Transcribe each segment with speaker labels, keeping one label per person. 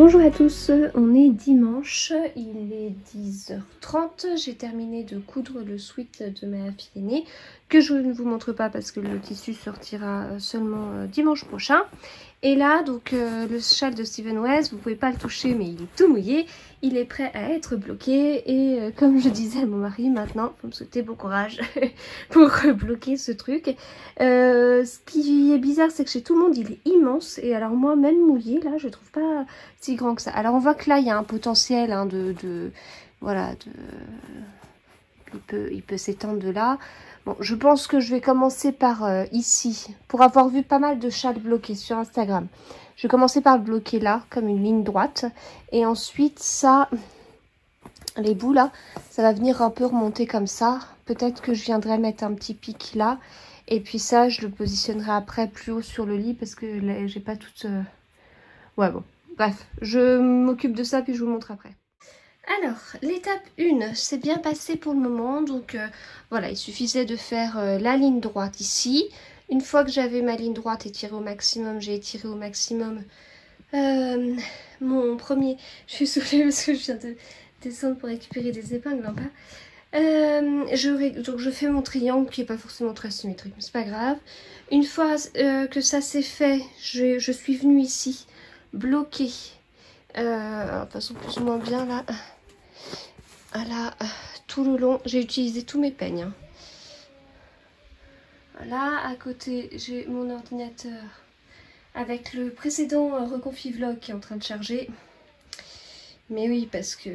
Speaker 1: Bonjour à tous, on est dimanche, il est 10h30, j'ai terminé de coudre le sweat de ma fille aînée que je ne vous montre pas parce que le tissu sortira seulement dimanche prochain. Et là donc le châle de Steven West, vous pouvez pas le toucher mais il est tout mouillé, il est prêt à être bloqué et comme je disais à mon mari, maintenant il faut me souhaiter bon courage pour bloquer ce truc. Ce qui est bizarre c'est que chez tout le monde il est immense et alors moi même mouillé là je trouve pas si grand que ça. Alors on voit que là il y a un potentiel hein, voilà il peut s'étendre de là. Bon, je pense que je vais commencer par ici, pour avoir vu pas mal de châles bloqués sur Instagram. Je vais commencer par le bloquer là, comme une ligne droite. Et ensuite, ça, les bouts là, ça va venir un peu remonter comme ça. Peut-être que je viendrai mettre un petit pic là. Et puis ça, je le positionnerai après plus haut sur le lit parce que j'ai pas toute... Ouais, bon. Bref, je m'occupe de ça puis je vous montre après. Alors, l'étape 1 s'est bien passée pour le moment, donc voilà, il suffisait de faire la ligne droite ici. Une fois que j'avais ma ligne droite étirée au maximum, j'ai étiré au maximum mon premier... Je suis saoulée parce que je viens de descendre pour récupérer des épingles en bas. Donc je fais mon triangle qui n'est pas forcément très symétrique, mais c'est pas grave. Une fois que ça s'est fait, je suis venue ici bloquer, de toute façon plus ou moins bien là. Voilà, tout le long, j'ai utilisé tous mes peignes. Hein. Voilà, à côté, j'ai mon ordinateur avec le précédent Reconfig Vlog qui est en train de charger. Mais oui, parce que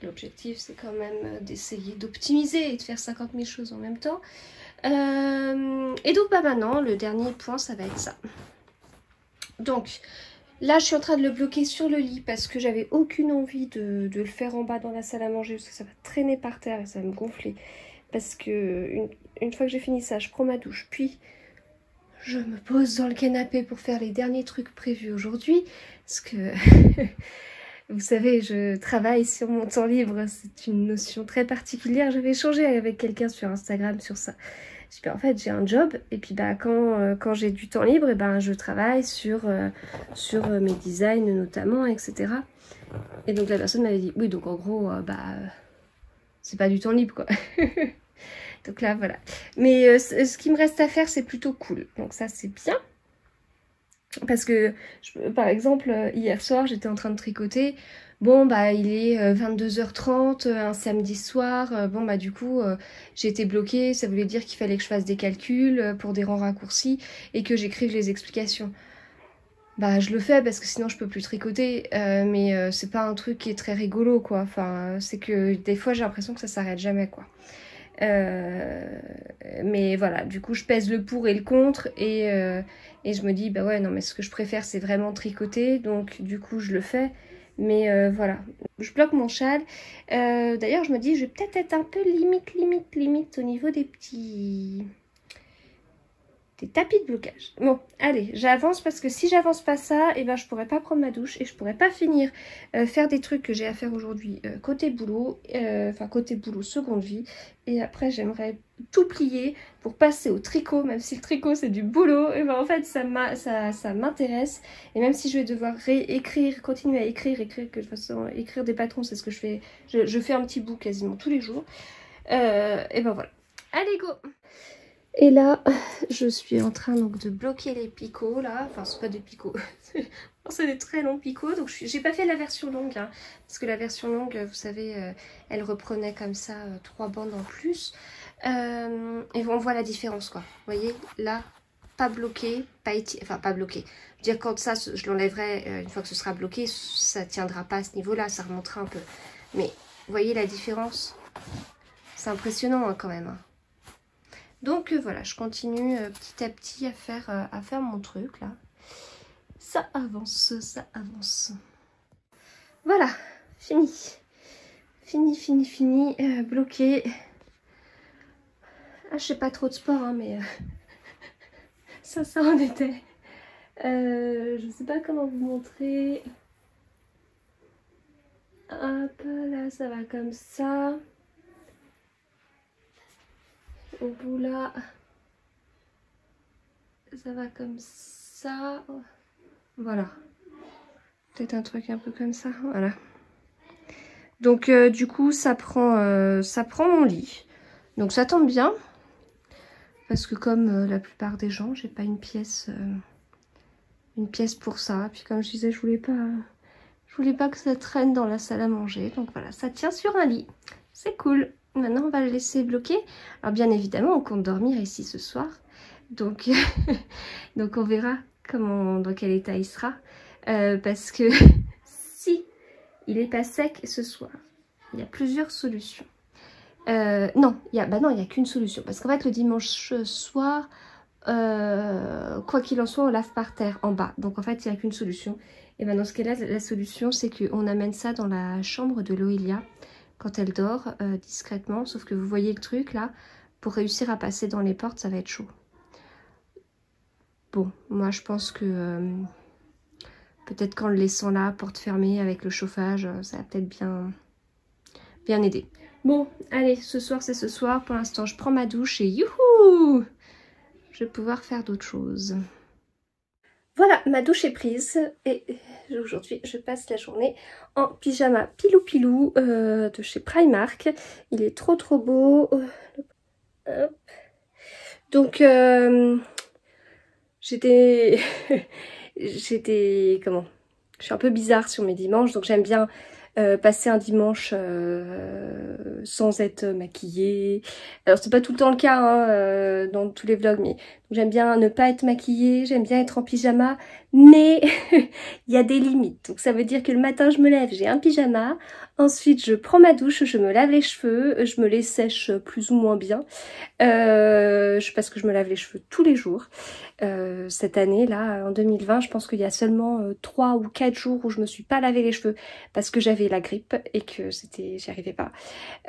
Speaker 1: l'objectif, c'est quand même d'essayer d'optimiser et de faire 50 000 choses en même temps. Et donc, bah maintenant, le dernier point, ça va être ça. Donc... Là, je suis en train de le bloquer sur le lit parce que j'avais aucune envie de le faire en bas dans la salle à manger parce que ça va traîner par terre et ça va me gonfler. Parce que une fois que j'ai fini ça, je prends ma douche, puis je me pose dans le canapé pour faire les derniers trucs prévus aujourd'hui. Parce que, vous savez, je travaille sur mon temps libre, c'est une notion très particulière. J'avais échangé avec quelqu'un sur Instagram sur ça. En fait, j'ai un job et puis bah, quand j'ai du temps libre, et ben, je travaille sur mes designs notamment, etc. Et donc la personne m'avait dit, oui, donc en gros, c'est pas du temps libre, quoi. Donc là, voilà. Mais ce qui me reste à faire, c'est plutôt cool. Donc ça, c'est bien. Parce que, par exemple, hier soir, j'étais en train de tricoter. Bon, bah, il est 22h30, un samedi soir. Bon, bah, du coup, j'ai été bloquée. Ça voulait dire qu'il fallait que je fasse des calculs pour des rangs raccourcis et que j'écrive les explications. Bah, je le fais parce que sinon, je peux plus tricoter. Mais c'est pas un truc qui est très rigolo, quoi. Enfin, c'est que des fois, j'ai l'impression que ça s'arrête jamais, quoi. Mais voilà, du coup je pèse le pour et le contre et je me dis bah ouais non mais ce que je préfère c'est vraiment tricoter, donc du coup je le fais. Mais voilà, je bloque mon châle. D'ailleurs je me dis je vais peut-être être un peu limite au niveau des petits... des tapis de blocage. Bon, allez, j'avance parce que si j'avance pas ça, et ben je pourrais pas prendre ma douche et je pourrais pas finir faire des trucs que j'ai à faire aujourd'hui côté boulot, enfin côté boulot seconde vie. Et après j'aimerais tout plier pour passer au tricot, même si le tricot c'est du boulot. Et ben en fait ça m'intéresse. Et même si je vais devoir réécrire, continuer à écrire, que de toute façon écrire des patrons c'est ce que je fais. Je fais un petit bout quasiment tous les jours. Et ben voilà. Allez go! Et là, je suis en train donc de bloquer les picots là, enfin c'est pas des picots, c'est des très longs picots, donc j'ai pas fait la version longue, hein, parce que la version longue, vous savez, elle reprenait comme ça 3 bandes en plus, et on voit la différence quoi, vous voyez, là, pas bloqué, pas étiré, enfin pas bloqué, je veux dire quand ça, je l'enlèverai une fois que ce sera bloqué, ça tiendra pas à ce niveau là, ça remontera un peu, mais vous voyez la différence, c'est impressionnant hein, quand même, hein. Donc voilà, je continue petit à petit à faire mon truc là. Ça avance, ça avance. Voilà, fini. Fini. Bloqué. Ah, je fais pas trop de sport, hein, mais ça en était. Je sais pas comment vous montrer. Hop, là, ça va comme ça. Au bout là, ça va comme ça. Voilà. Peut-être un truc un peu comme ça, voilà. Donc du coup ça prend mon lit. Donc ça tombe bien. Parce que comme la plupart des gens, j'ai pas une pièce pour ça. Puis comme je disais, je voulais pas que ça traîne dans la salle à manger. Donc voilà, ça tient sur un lit. C'est cool. Maintenant on va le laisser bloquer. Alors bien évidemment on compte dormir ici ce soir. Donc, donc on verra dans quel état il sera. Parce que si il n'est pas sec ce soir, il y a plusieurs solutions. Non, il y a qu'une solution. Parce qu'en fait, le dimanche soir, quoi qu'il en soit, on lave par terre en bas. Donc en fait, il n'y a qu'une solution. Et ben dans ce cas-là, la solution, c'est qu'on amène ça dans la chambre de Loélia quand elle dort discrètement. Sauf que vous voyez le truc là, pour réussir à passer dans les portes, ça va être chaud. Bon, moi je pense que peut-être qu'en le laissant là, porte fermée avec le chauffage, ça va peut-être bien aider. Bon, allez, ce soir c'est ce soir. Pour l'instant, je prends ma douche et youhou! Je vais pouvoir faire d'autres choses. Voilà, ma douche est prise et aujourd'hui je passe la journée en pyjama pilou pilou de chez Primark. Il est trop beau. Hop. Donc j'étais comment, je suis un peu bizarre sur mes dimanches, donc j'aime bien passer un dimanche sans être maquillée. Alors c'est pas tout le temps le cas hein, dans tous les vlogs, mais j'aime bien ne pas être maquillée, j'aime bien être en pyjama, mais il y a des limites. Donc ça veut dire que le matin je me lève, j'ai un pyjama, ensuite je prends ma douche, je me lave les cheveux, je me les sèche plus ou moins bien, parce que je me lave les cheveux tous les jours. Cette année là, en 2020, je pense qu'il y a seulement 3 ou 4 jours où je me suis pas lavé les cheveux parce que j'avais la grippe et que j'y arrivais pas.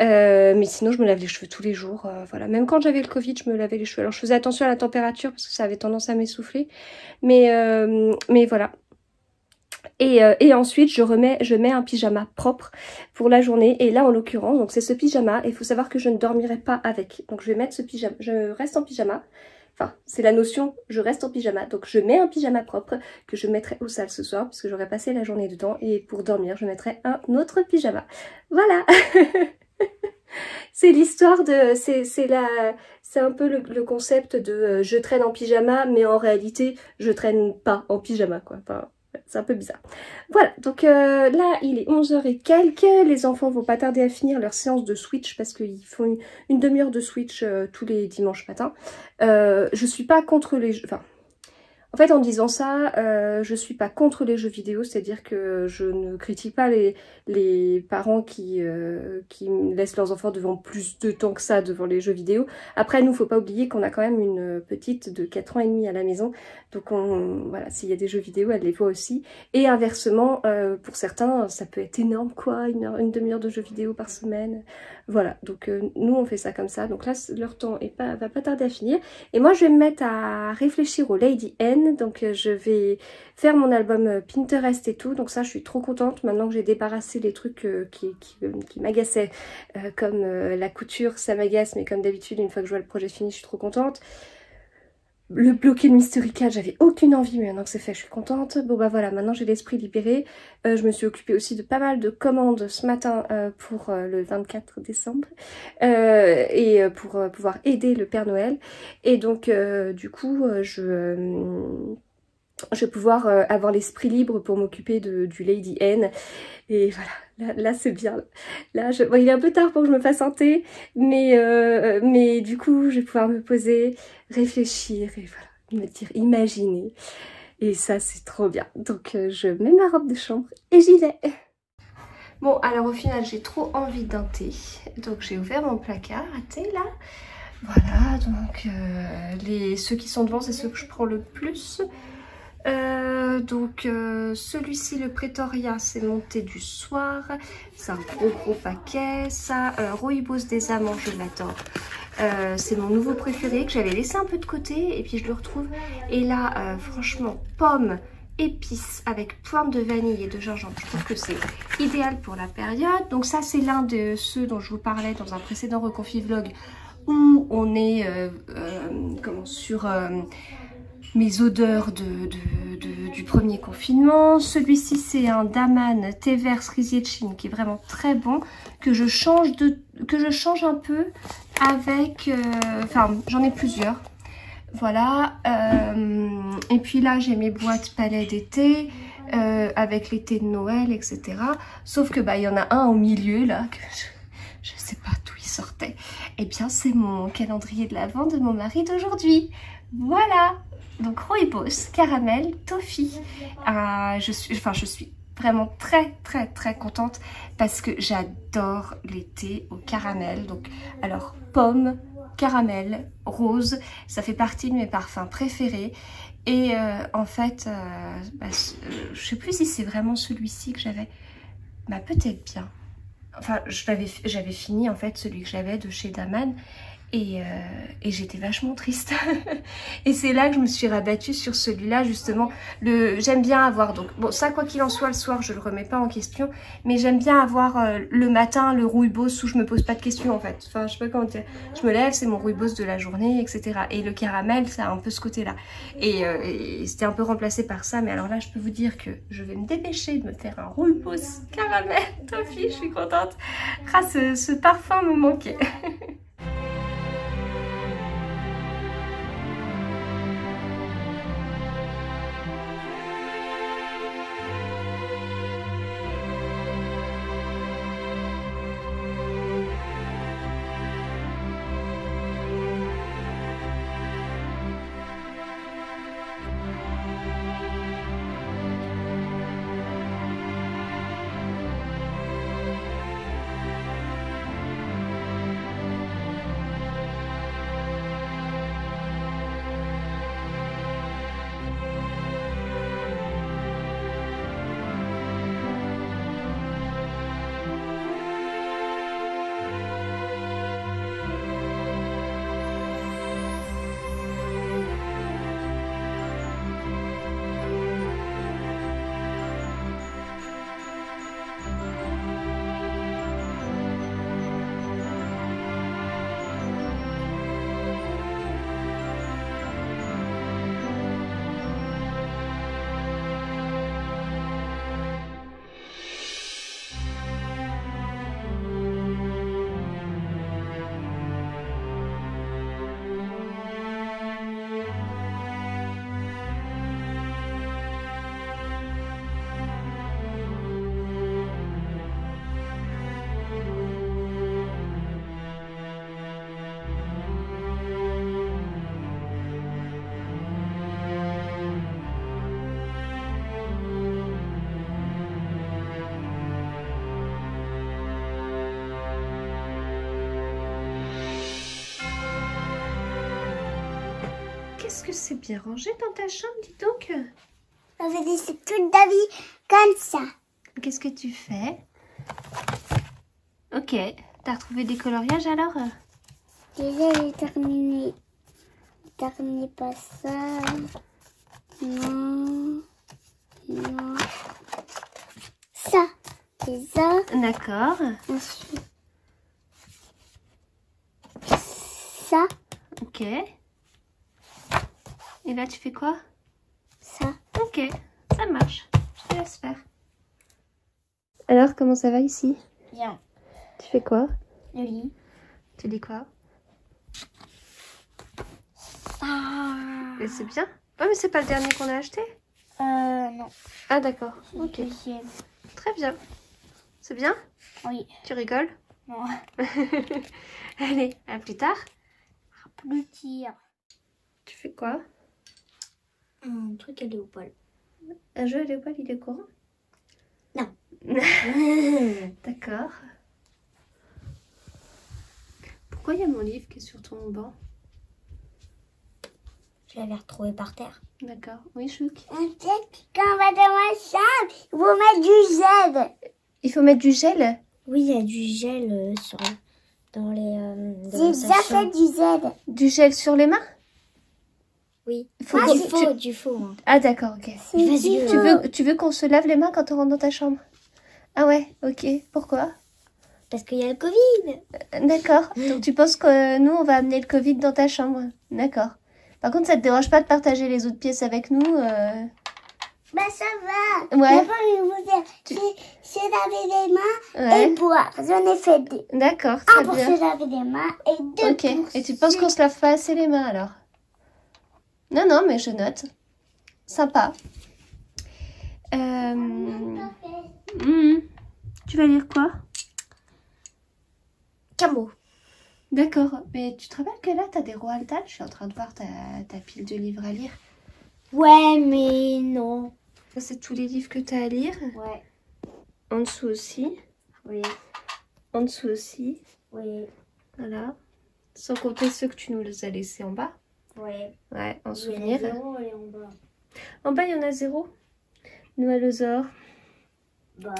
Speaker 1: Mais sinon je me lave les cheveux tous les jours, voilà. Même quand j'avais le Covid, je me lavais les cheveux. Alors je faisais attention à la température parce que ça avait tendance à m'essouffler, mais voilà. Et ensuite je mets un pyjama propre pour la journée, et là en l'occurrence donc c'est ce pyjama, et il faut savoir que je ne dormirai pas avec, donc je vais mettre ce pyjama, je reste en pyjama. Enfin, c'est la notion, je reste en pyjama. Donc je mets un pyjama propre que je mettrai au sale ce soir, parce que j'aurai passé la journée dedans. Et pour dormir, je mettrai un autre pyjama. Voilà. C'est l'histoire de... C'est un peu le concept de je traîne en pyjama, mais en réalité, je traîne pas en pyjama, quoi. Enfin, c'est un peu bizarre. Voilà, donc là, il est 11h et quelques. Les enfants vont pas tarder à finir leur séance de Switch parce qu'ils font une demi-heure de Switch tous les dimanches matins. Je suis pas contre les jeux... Enfin, en fait, en disant ça, je suis pas contre les jeux vidéo, c'est-à-dire que je ne critique pas les parents qui laissent leurs enfants devant plus de temps que ça devant les jeux vidéo. Après, nous, faut pas oublier qu'on a quand même une petite de 4 ans et demi à la maison, donc voilà, s'il y a des jeux vidéo, elle les voit aussi. Et inversement, pour certains, ça peut être énorme, quoi, une demi-heure de jeux vidéo par semaine. Voilà, donc nous, on fait ça comme ça. Donc là, leur temps va pas tarder à finir. Et moi, je vais me mettre à réfléchir au Lady N. Donc je vais faire mon album Pinterest et tout. Donc ça, je suis trop contente maintenant que j'ai débarrassé les trucs qui m'agaçaient. Comme la couture, ça m'agace. Mais comme d'habitude, une fois que je vois le projet fini, je suis trop contente. Le bloqué de Mystery Cat, j'avais aucune envie, mais maintenant que c'est fait, je suis contente. Bon bah voilà, maintenant j'ai l'esprit libéré. Je me suis occupée aussi de pas mal de commandes ce matin pour le 24 décembre. Et pour pouvoir aider le Père Noël. Et donc du coup, je vais pouvoir avoir l'esprit libre pour m'occuper du Lady N. Et voilà, là c'est bien. Là, bon, il est un peu tard pour que je me fasse un thé, mais du coup, je vais pouvoir me poser, réfléchir et voilà, me dire, imaginer. Et ça, c'est trop bien. Donc, je mets ma robe de chambre et j'y vais. Bon, alors au final, j'ai trop envie d'un thé. Donc, j'ai ouvert mon placard à thé, là. Voilà, donc, ceux qui sont devant, c'est ceux que je prends le plus. Donc celui-ci, le Pretoria, c'est mon thé du soir. C'est un gros paquet. Ça, Rooibos des amandes, je l'adore. C'est mon nouveau préféré que j'avais laissé un peu de côté et puis je le retrouve. Et là, franchement, pomme, épices avec pointe de vanille et de gingembre. Je trouve que c'est idéal pour la période. Donc ça, c'est l'un de ceux dont je vous parlais dans un précédent Reconfi Vlog où on est sur... mes odeurs du premier confinement. Celui-ci, c'est un Daman thé vert cerisier de Chine qui est vraiment très bon, que je change un peu avec... Enfin, j'en ai plusieurs. Voilà. Et puis là, j'ai mes boîtes palais d'été avec les thés de Noël, etc. Sauf que il y en a un au milieu, là, que je sais pas d'où il sortait. Eh bien, c'est mon calendrier de l'Avent de mon mari d'aujourd'hui. Voilà. Donc, rooibos, caramel, toffee. Je suis vraiment très contente parce que j'adore les thés au caramel. Donc, alors, pomme, caramel, rose, ça fait partie de mes parfums préférés. Et en fait, je sais plus si c'est vraiment celui-ci que j'avais. Peut-être bien. Enfin, j'avais fini en fait celui que j'avais de chez Daman et j'étais vachement triste. Et c'est là que je me suis rabattue sur celui-là justement. J'aime bien avoir, donc bon ça quoi qu'il en soit le soir je le remets pas en question, mais j'aime bien avoir le matin le rooibos où je me pose pas de questions en fait. Enfin je sais pas comment dire, je me lève, c'est mon rooibos de la journée, etc. Et le caramel ça a un peu ce côté-là. Et c'était un peu remplacé par ça, mais alors là je peux vous dire que je vais me dépêcher de me faire un rooibos caramel toffee, je suis contente. Ce parfum me manquait. Qu'est-ce que c'est bien rangé dans ta chambre, dis donc.
Speaker 2: On fait des toute la vie comme ça.
Speaker 1: Qu'est-ce que tu fais? Ok, t'as retrouvé des coloriages alors?
Speaker 2: Déjà, j'ai terminé. Terminé pas ça. Non. Non. Ça. C'est ça.
Speaker 1: D'accord.
Speaker 2: Ensuite. Ça.
Speaker 1: Ok. Et là, tu fais quoi?
Speaker 2: Ça.
Speaker 1: Ok, ça marche. Je te laisse faire. Alors, comment ça va ici?
Speaker 2: Bien.
Speaker 1: Tu fais quoi?
Speaker 2: Le lit.
Speaker 1: Tu dis quoi?
Speaker 2: Ah.
Speaker 1: Et c'est bien? Oh, mais c'est pas le dernier qu'on a acheté?
Speaker 2: Non.
Speaker 1: Ah, d'accord. Ok.
Speaker 2: Deuxième.
Speaker 1: Très bien. C'est bien?
Speaker 2: Oui.
Speaker 1: Tu rigoles?
Speaker 2: Non.
Speaker 1: Allez, à plus tard.
Speaker 2: Plus tard.
Speaker 1: Tu fais quoi?
Speaker 2: Un truc à Léopold.
Speaker 1: Un jeu à Léopold, il est au courant?
Speaker 2: Non.
Speaker 1: D'accord. Pourquoi il y a mon livre qui est sur ton banc?
Speaker 2: Je l'avais retrouvé par terre.
Speaker 1: D'accord. Oui, Chouk.
Speaker 2: Peut-être quand on va dans ma chambre, il faut mettre du gel.
Speaker 1: Il faut mettre du gel?
Speaker 2: Oui, il y a du gel dans les... J'ai déjà fait du gel.
Speaker 1: Du gel sur les mains?
Speaker 2: Oui.
Speaker 1: Faut
Speaker 2: du faux. Hein.
Speaker 1: Ah d'accord, ok. Tu veux qu'on se lave les mains quand on rentre dans ta chambre? Ah ouais, ok. Pourquoi?
Speaker 2: Parce qu'il y a le Covid.
Speaker 1: D'accord. Donc tu penses que nous, on va amener le Covid dans ta chambre? D'accord. Par contre, ça te dérange pas de partager les autres pièces avec nous
Speaker 2: Bah ça va.
Speaker 1: Ouais.
Speaker 2: D'abord, je vais vous dire, c'est laver les mains et boire. J'en ai fait 2.
Speaker 1: D'accord,
Speaker 2: Un
Speaker 1: très
Speaker 2: pour
Speaker 1: bien.
Speaker 2: se laver les mains et 2
Speaker 1: Ok,
Speaker 2: pour
Speaker 1: et tu penses qu'on se lave pas assez les mains alors? Non, non, mais je note. Sympa. Tu vas lire quoi?
Speaker 2: Camo.
Speaker 1: D'accord, mais tu te rappelles que là, t'as des Roald Dahl? Je suis en train de voir ta pile de livres à lire.
Speaker 2: Ouais, mais non.
Speaker 1: Ça, c'est tous les livres que t'as à lire.
Speaker 2: Ouais.
Speaker 1: En dessous aussi.
Speaker 2: Oui.
Speaker 1: En dessous aussi.
Speaker 2: Oui.
Speaker 1: Voilà. Sans compter ceux que tu nous as laissés en bas.
Speaker 2: Oui.
Speaker 1: Ouais, en souvenir.
Speaker 2: Il y en a 0 et en bas.
Speaker 1: En bas, il y en a 0. Noëlosaure.
Speaker 2: Bah.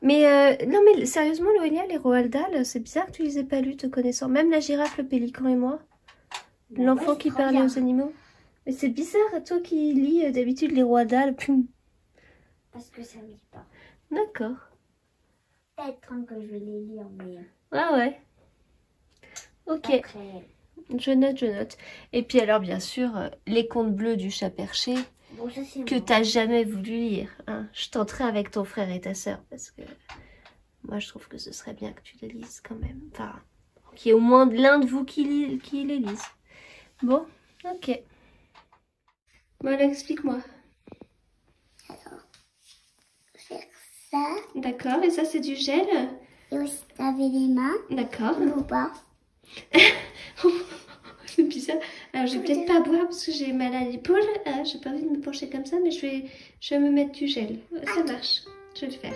Speaker 1: Mais non, mais sérieusement, Loélia, les Roald Dahl, c'est bizarre que tu les aies pas lus te connaissant. Même la girafe, le pélican et moi.
Speaker 2: Bah,
Speaker 1: L'enfant
Speaker 2: ouais,
Speaker 1: qui
Speaker 2: très
Speaker 1: parlait
Speaker 2: bien.
Speaker 1: aux animaux. Mais c'est bizarre, toi qui lis d'habitude les Roald Dahl.
Speaker 2: Parce que ça me dit pas.
Speaker 1: D'accord.
Speaker 2: Peut-être hein, que je vais les lire, mais
Speaker 1: Ah ouais. Ok.
Speaker 2: après.
Speaker 1: Je note, je note. Et puis alors, bien sûr, les contes bleus du chat perché
Speaker 2: Bon, ça c'est
Speaker 1: que
Speaker 2: moi.
Speaker 1: t'as jamais voulu lire. Hein. Je tenterai avec ton frère et ta sœur parce que moi, je trouve que ce serait bien que tu les lises quand même. Enfin, qu'il y ait au moins l'un de vous qui les lise. Bon, ok. Bon, alors, explique-moi.
Speaker 2: Faire ça.
Speaker 1: D'accord, et ça, c'est du gel?
Speaker 2: Et aussi laver les mains.
Speaker 1: D'accord.
Speaker 2: Ou pas.
Speaker 1: C'est bizarre. Alors, je vais peut-être pas boire parce que j'ai mal à l'épaule. J'ai pas envie de me pencher comme ça, mais je vais me mettre du gel. Ça marche. Je vais le faire.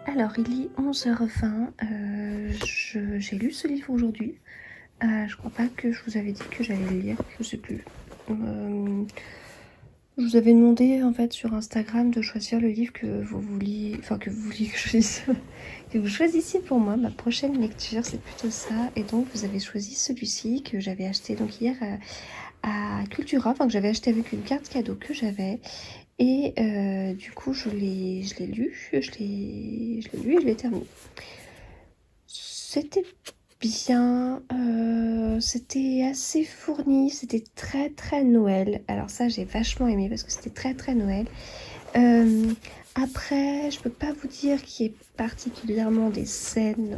Speaker 1: Alors, il est 11h20. J'ai lu ce livre aujourd'hui. Je crois pas que je vous avais dit que j'allais le lire. Je sais plus. Je vous avais demandé en fait sur Instagram de choisir le livre que vous vouliez, enfin que vous vouliez que je lise, que vous choisissiez pour moi. Ma prochaine lecture, c'est plutôt ça. Et donc, vous avez choisi celui-ci que j'avais acheté donc hier à Cultura, enfin que j'avais acheté avec une carte cadeau que j'avais. Et du coup, je l'ai lu, je l'ai lu et je l'ai terminé. C'était bien, c'était assez fourni, c'était très très Noël. Alors ça, j'ai vachement aimé parce que c'était très très Noël. Après, je peux pas vous dire qu'il y ait particulièrement des scènes,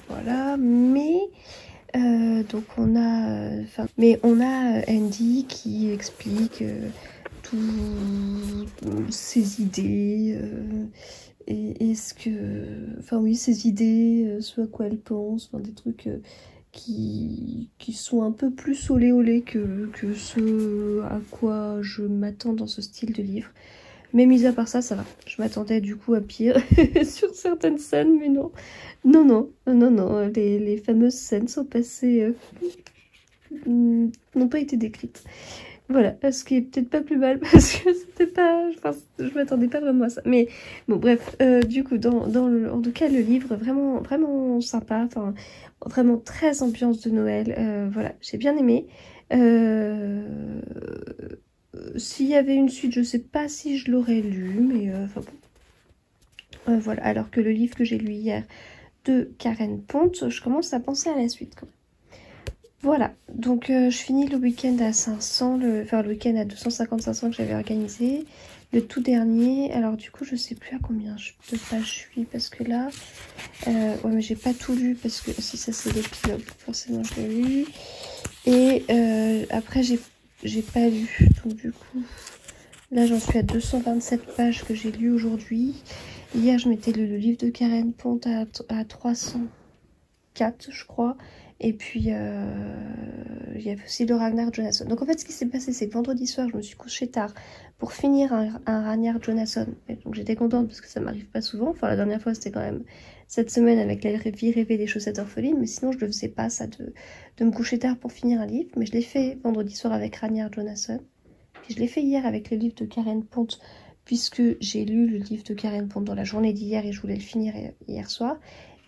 Speaker 1: voilà, mais donc on a, on a Andy qui explique toutes ses idées et ce que, enfin oui, ses idées, ce à quoi elle pense, enfin, des trucs qui sont un peu plus olé olé que ce à quoi je m'attends dans ce style de livre. Mais mis à part ça, ça va. Je m'attendais du coup à pire sur certaines scènes, mais non. Non. Les fameuses scènes sont passées, n'ont pas été décrites. Voilà, ce qui est peut-être pas plus mal parce que c'était pas, enfin, je m'attendais pas vraiment à ça. Mais bon, bref, du coup, en tout cas, le livre vraiment, vraiment sympa, enfin, vraiment très ambiance de Noël. Voilà, j'ai bien aimé. S'il y avait une suite, je sais pas si je l'aurais lu, mais enfin bon. Voilà, alors que le livre que j'ai lu hier de Karen Ponte, je commence à penser à la suite quand même. Voilà, donc je finis le week-end à 500, le week-end à 250-500 que j'avais organisé, le tout dernier. Alors du coup, je sais plus à combien de pages je suis parce que là, ouais, mais j'ai pas tout lu parce que si ça c'est l'épilogue, forcément je l'ai lu. Et après j'ai pas lu, donc du coup, là j'en suis à 227 pages que j'ai lu aujourd'hui. Hier je m'étais lu le livre de Karen Ponte à 304, je crois. Et puis, il y avait aussi le Ragnar Jonasson. Donc en fait, ce qui s'est passé, c'est que vendredi soir, je me suis couchée tard pour finir un Ragnar Jonasson. Et donc j'étais contente parce que ça m'arrive pas souvent. Enfin, la dernière fois, c'était quand même cette semaine avec la vie rêvée des chaussettes orphelines. Mais sinon, je ne le faisais pas, ça, de me coucher tard pour finir un livre. Mais je l'ai fait vendredi soir avec Ragnar Jonasson. Puis je l'ai fait hier avec le livre de Karen Ponte, puisque j'ai lu le livre de Karen Ponte dans la journée d'hier et je voulais le finir hier soir.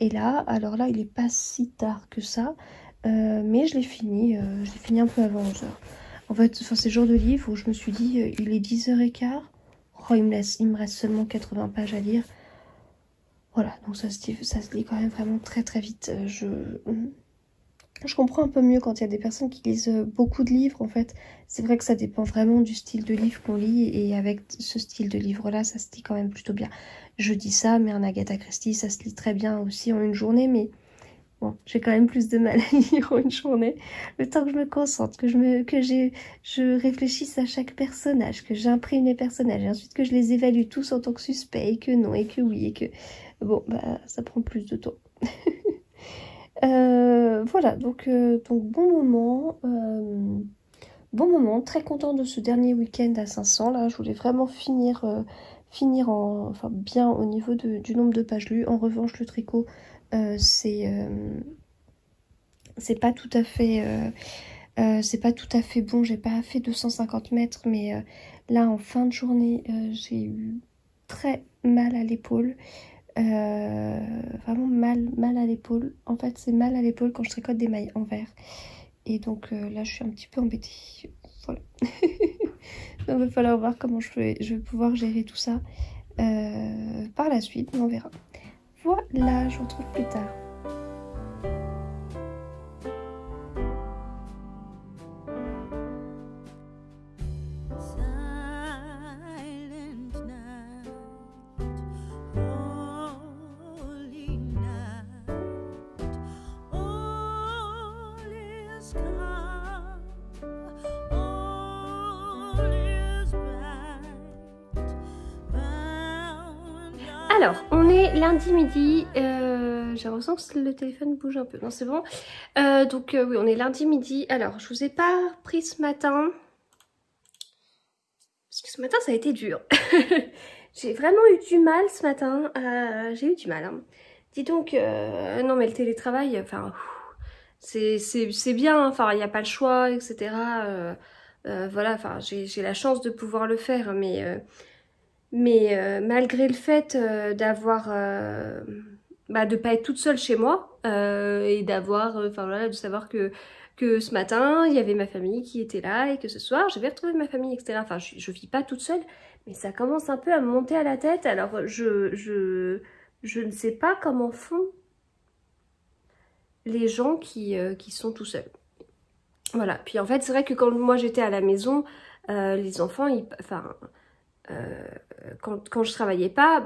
Speaker 1: Et là, alors là, il n'est pas si tard que ça, mais je l'ai fini un peu avant 11h. En fait, c'est le genre de livre où je me suis dit, il est 10h15, oh, il me reste seulement 80 pages à lire. Voilà, donc ça se lit quand même vraiment très très vite. Je comprends un peu mieux quand il y a des personnes qui lisent beaucoup de livres, en fait. C'est vrai que ça dépend vraiment du style de livre qu'on lit, et avec ce style de livre-là, ça se lit quand même plutôt bien. Je dis ça, mais un Agatha Christie, ça se lit très bien aussi en une journée, mais bon, j'ai quand même plus de mal à lire en une journée. Le temps que je me concentre, que je réfléchisse à chaque personnage, que j'imprime les personnages, et ensuite que je les évalue tous en tant que suspects, et que non, et que oui, et que... Bon, bah, ça prend plus de temps. Voilà, donc bon moment, très content de ce dernier week-end à 500. Là, je voulais vraiment finir enfin, bien au niveau du nombre de pages lues. En revanche, le tricot, c'est pas tout à fait bon. J'ai pas fait 250 mètres, mais là, en fin de journée, j'ai eu très mal à l'épaule. Vraiment mal à l'épaule. En fait, c'est mal à l'épaule quand je tricote des mailles en vert. Et donc là, je suis un petit peu embêtée. Voilà. Il va falloir voir comment je vais pouvoir gérer tout ça par la suite, mais on verra. Voilà, je vous retrouve plus tard. Alors, on est lundi midi, j'ai l'impression que le téléphone bouge un peu, non c'est bon. Donc oui, on est lundi midi. Alors, je vous ai pas pris ce matin, parce que ce matin ça a été dur. J'ai vraiment eu du mal ce matin, j'ai eu du mal. Hein. Dis donc, non mais le télétravail, enfin, c'est bien, enfin il n'y a pas le choix, etc. Voilà, enfin j'ai la chance de pouvoir le faire, mais malgré le fait d'avoir de pas être toute seule chez moi et d'avoir enfin voilà, de savoir que ce matin il y avait ma famille qui était là et que ce soir je vais retrouver ma famille, etc. Enfin je vis pas toute seule, mais ça commence un peu à me monter à la tête. Alors je ne sais pas comment font les gens qui sont tout seuls. Voilà, puis en fait c'est vrai que quand moi j'étais à la maison, les enfants quand je travaillais pas,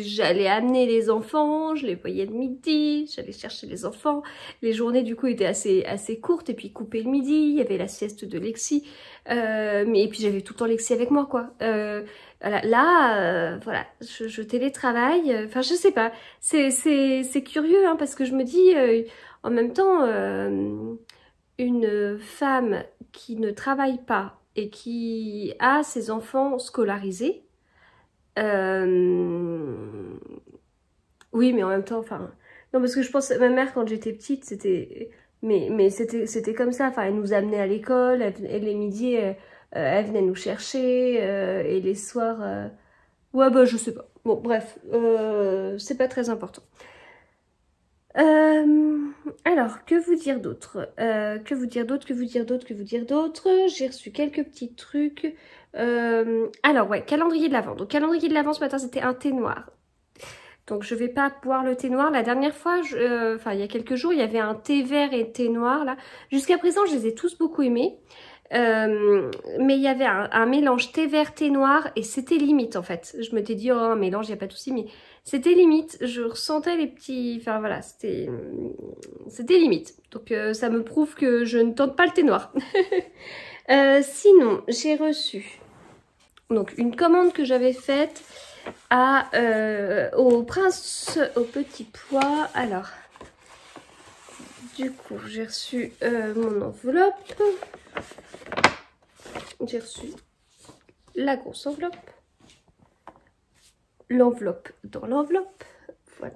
Speaker 1: j'allais amener les enfants, je les voyais le midi, j'allais chercher les enfants. Les journées du coup étaient assez courtes, et puis couper le midi, il y avait la sieste de Lexi, et puis j'avais tout le temps Lexi avec moi quoi. Voilà, là, voilà, je télétravaille, enfin je sais pas, c'est curieux hein, parce que je me dis en même temps, une femme qui ne travaille pas et qui a ses enfants scolarisés, oui mais en même temps, enfin, non parce que je pense, ma mère quand j'étais petite, c'était, mais c'était comme ça, enfin elle nous amenait à l'école, elle les midis, elle venait nous chercher, et les soirs, ouais bah je sais pas, bon bref, c'est pas très important. Alors, que vous dire d'autre? J'ai reçu quelques petits trucs. Alors, ouais, calendrier de l'Avent. Donc, calendrier de l'Avent, ce matin, c'était un thé noir. Donc, je vais pas boire le thé noir. La dernière fois, enfin, il y a quelques jours, il y avait un thé vert et thé noir, là. Jusqu'à présent, je les ai tous beaucoup aimés. Mais il y avait un mélange thé vert, thé noir, et c'était limite, en fait. Je m'étais dit, oh, un mélange, il n'y a pas de souci, mais... C'était limite, je ressentais les petits... Enfin voilà, c'était limite. Donc ça me prouve que je ne tente pas le thé noir. Sinon, j'ai reçu donc une commande que j'avais faite au Prince au Petit Pois. Alors, du coup, j'ai reçu mon enveloppe. J'ai reçu la grosse enveloppe. L'enveloppe dans l'enveloppe, voilà.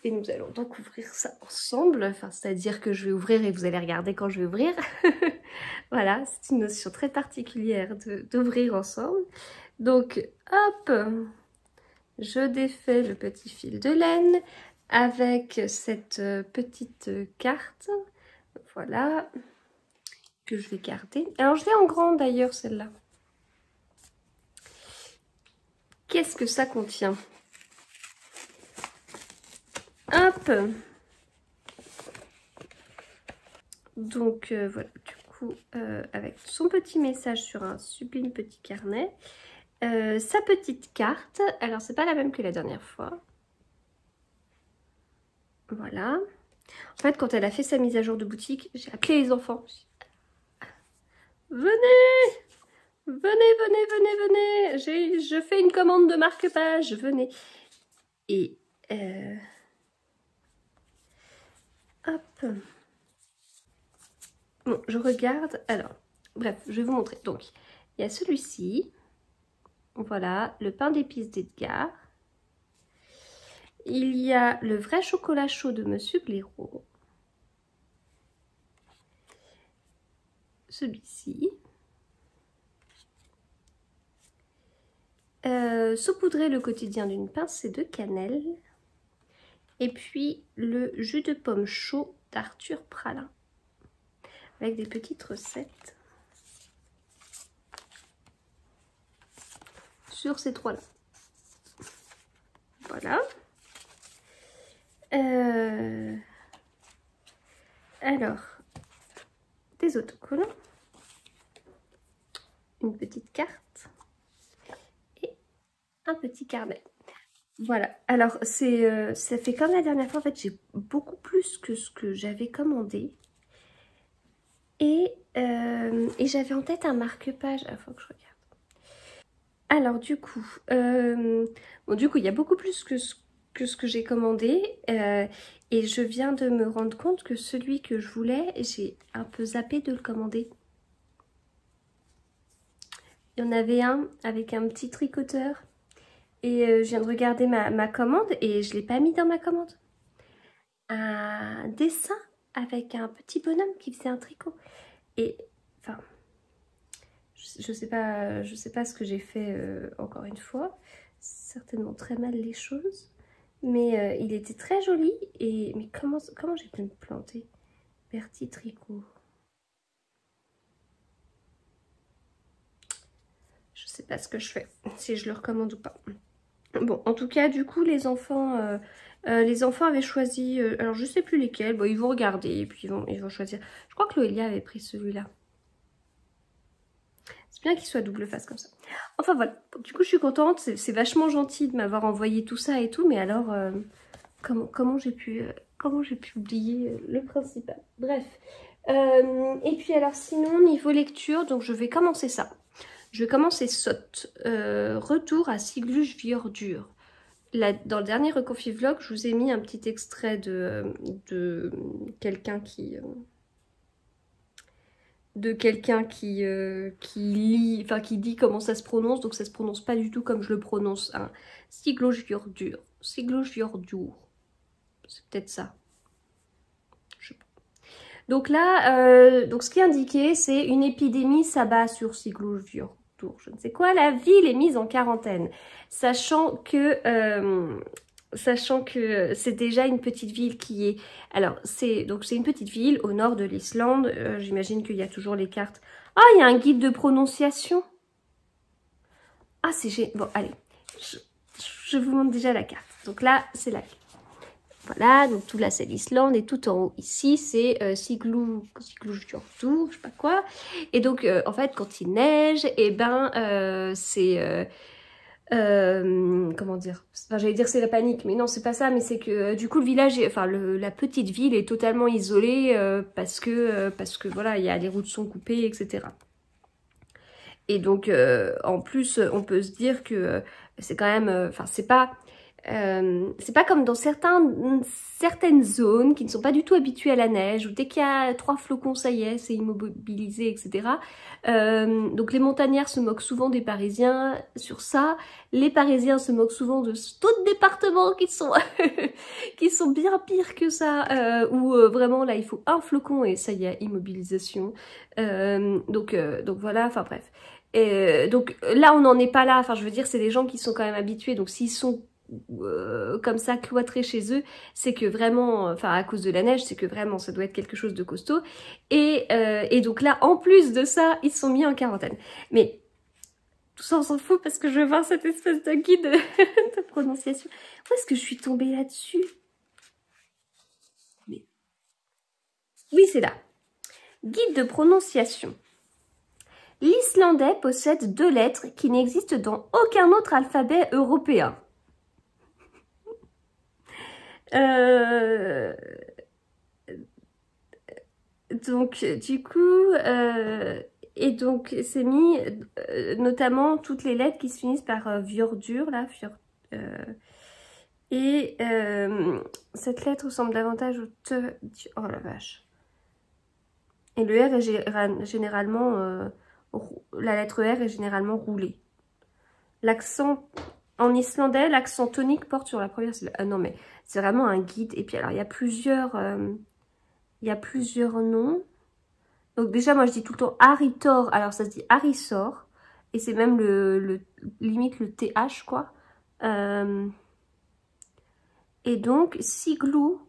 Speaker 1: Et nous allons donc ouvrir ça ensemble, enfin c'est-à-dire que je vais ouvrir et vous allez regarder quand je vais ouvrir. Voilà, c'est une notion très particulière d'ouvrir ensemble. Donc hop, je défais le petit fil de laine. avec cette petite carte. Voilà. Que je vais garder. Alors je l'ai en grand d'ailleurs celle-là. Qu'est-ce que ça contient? Hop. Donc voilà, du coup, avec son petit message sur un sublime petit carnet. Sa petite carte. Alors c'est pas la même que la dernière fois. Voilà. En fait, quand elle a fait sa mise à jour de boutique, j'ai appelé les enfants. Venez! Venez, venez, venez, venez! Je fais une commande de marque-page, venez! Et... hop! Bon, je regarde. Alors, bref, je vais vous montrer. Donc, il y a celui-ci. Voilà, le pain d'épices d'Edgar. Il y a le vrai chocolat chaud de Monsieur Blaireau. Celui-ci. Saupoudrer le quotidien d'une pincée de cannelle. Et puis le jus de pomme chaud d'Arthur Pralin. Avec des petites recettes. Sur ces trois-là. Voilà. Alors, des autocollants. Une petite carte. Et un petit carnet. Voilà, alors ça fait comme la dernière fois, en fait j'ai beaucoup plus que ce que j'avais commandé. Et j'avais en tête un marque-page, il faut que je regarde. Alors du coup, il y a beaucoup plus que ce que j'ai commandé. Et je viens de me rendre compte que celui que je voulais, j'ai un peu zappé de le commander. Il y en avait un avec un petit tricoteur. Et je viens de regarder ma commande et je ne l'ai pas mis dans ma commande. Un dessin avec un petit bonhomme qui faisait un tricot. Et enfin, je sais pas ce que j'ai fait encore une fois. Certainement très mal les choses. Mais il était très joli. Mais comment j'ai pu me planter? Bertie Tricot. Je sais pas ce que je fais, si je le recommande ou pas. Bon, en tout cas, du coup, les enfants avaient choisi... alors, je sais plus lesquels. Bon, ils vont regarder et puis ils vont choisir. Je crois que Loélia avait pris celui-là. C'est bien qu'il soit double face comme ça. Enfin, voilà. Du coup, je suis contente. C'est vachement gentil de m'avoir envoyé tout ça et tout. Mais alors, comment j'ai pu oublier le principal? Bref. Et puis, alors, sinon, niveau lecture, donc je vais commencer ça. Je vais commencer Sot, retour à Sigluge-Viordur. Dans le dernier Reconfit-Vlog, je vous ai mis un petit extrait de quelqu'un qui lit, enfin qui dit comment ça se prononce, donc ça se prononce pas du tout comme je le prononce. Hein. Sigluge-Viordur, Sigluge-Viordur, c'est peut-être ça. Je sais pas. Donc là, donc ce qui est indiqué, c'est une épidémie s'abat sur Sigluge-Viordur. Je ne sais quoi, la ville est mise en quarantaine, sachant que c'est déjà une petite ville qui est... Alors, c'est une petite ville au nord de l'Islande, j'imagine qu'il y a toujours les cartes. Ah, il y a un guide de prononciation. Ah, c'est génial. Bon, allez, je vous montre déjà la carte. Donc là, c'est la carte. Voilà, donc tout là c'est l'Islande et tout en haut ici c'est Sigluge-Viordur, je sais pas quoi. Et donc en fait quand il neige, et ben c'est comment dire, enfin j'allais dire c'est la panique, mais non c'est pas ça, mais c'est que du coup le village, la petite ville est totalement isolée parce que voilà il y a les routes sont coupées, etc. Et donc en plus on peut se dire que c'est quand même, enfin c'est pas comme dans certaines zones qui ne sont pas du tout habituées à la neige, où dès qu'il y a 3 flocons, ça y est, c'est immobilisé, etc. Donc les montagnards se moquent souvent des Parisiens sur ça. Les Parisiens se moquent souvent de d'autres départements qui sont qui sont bien pires que ça, où vraiment là il faut un flocon et ça y est, immobilisation. Donc voilà, enfin bref. Donc là on n'en est pas là, enfin je veux dire c'est des gens qui sont quand même habitués, donc s'ils sont comme ça cloîtrés chez eux, c'est que vraiment, enfin à cause de la neige, c'est que vraiment ça doit être quelque chose de costaud. Et donc là, en plus de ça, ils sont mis en quarantaine. Mais tout ça, on s'en fout parce que je veux voir cette espèce de guide de prononciation. Où est-ce que je suis tombée là-dessus? Oui, c'est là. Guide de prononciation. L'islandais possède 2 lettres qui n'existent dans aucun autre alphabet européen. Donc, du coup, et donc c'est mis notamment toutes les lettres qui se finissent par Fjordur, là, et cette lettre ressemble davantage au te. Oh la vache. Et le R est généralement, la lettre R est généralement roulée. L'accent, en islandais, l'accent tonique porte sur la première syllabe. Ah non, mais c'est vraiment un guide. Et puis alors, il y a plusieurs noms. Donc déjà, moi, je dis tout le temps Aritor. Alors, ça se dit Arisor. Et c'est même limite le TH, quoi. Et donc, Siglou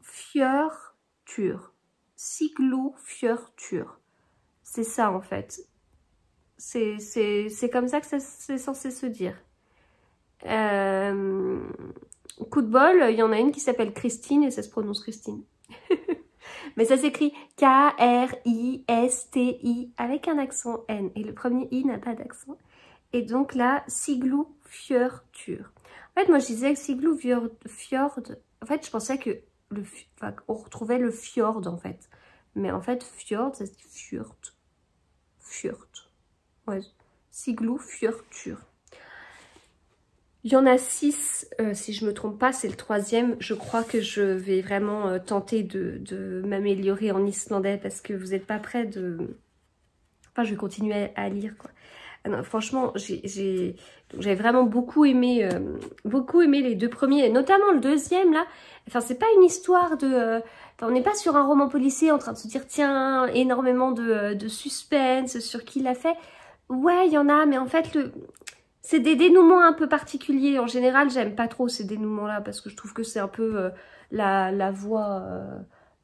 Speaker 1: Fjörtur. Siglou Fjörtur. C'est ça, en fait. C'est comme ça que c'est censé se dire. Coup de bol, il y en a une qui s'appelle Christine et ça se prononce Christine. Mais ça s'écrit K-R-I-S-T-I avec un accent N. Et le premier I n'a pas d'accent. Et donc là, Siglou Fjörtur. En fait, moi je disais que Siglou Fjord. En fait, je pensais que on retrouvait le fjord en fait. Mais en fait, fjord, ça se dit fjord. Fjord. Ouais. Siglou Fjörtur. Il y en a 6, si je me trompe pas, c'est le 3e. Je crois que je vais vraiment tenter de m'améliorer en islandais parce que vous n'êtes pas prêts de... Enfin, je vais continuer à lire, quoi. Ah non, franchement, j'ai vraiment beaucoup aimé les 2 premiers, et notamment le 2e, là. Enfin, c'est pas une histoire de... Enfin, on n'est pas sur un roman policier en train de se dire, tiens, énormément de suspense sur qui l'a fait. Ouais, il y en a, mais en fait, c'est des dénouements un peu particuliers. En général, j'aime pas trop ces dénouements-là parce que je trouve que c'est un peu la voie...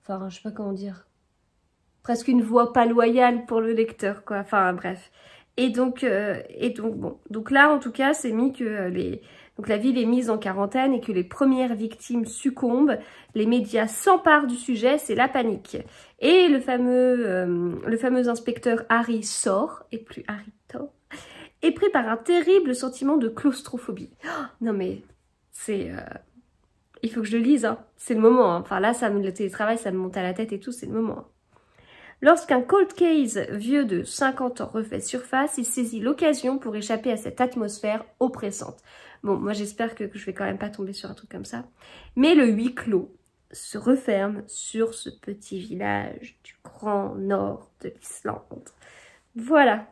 Speaker 1: Enfin, je sais pas comment dire. Presque une voie pas loyale pour le lecteur, quoi. Enfin, bref. Et donc bon. Donc là, en tout cas, c'est mis que donc la ville est mise en quarantaine et que les premières victimes succombent. Les médias s'emparent du sujet, c'est la panique. Et le fameux inspecteur Harry sort, et plus Harry Thor, est pris par un terrible sentiment de claustrophobie. Oh, non mais, c'est... il faut que je le lise, hein. C'est le moment. Hein. Enfin là, le télétravail, ça me monte à la tête et tout, c'est le moment. Hein. Lorsqu'un cold case vieux de 50 ans refait surface, il saisit l'occasion pour échapper à cette atmosphère oppressante. Bon, moi j'espère que je vais quand même pas tomber sur un truc comme ça. Mais le huis clos se referme sur ce petit village du grand nord de l'Islande. Voilà.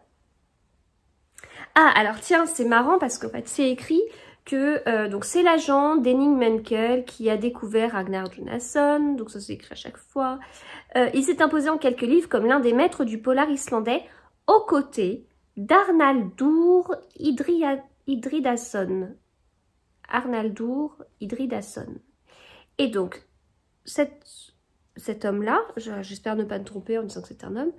Speaker 1: Ah, alors tiens, c'est marrant parce qu'en fait, c'est écrit que donc c'est l'agent Denning Menkel qui a découvert Ragnar Jonasson, donc ça c'est écrit à chaque fois. Il s'est imposé en quelques livres comme l'un des maîtres du polar islandais, aux côtés d'Arnaldur Indridason. Arnaldur Indridason. Et donc, cet homme-là, j'espère ne pas me tromper en disant que c'est un homme,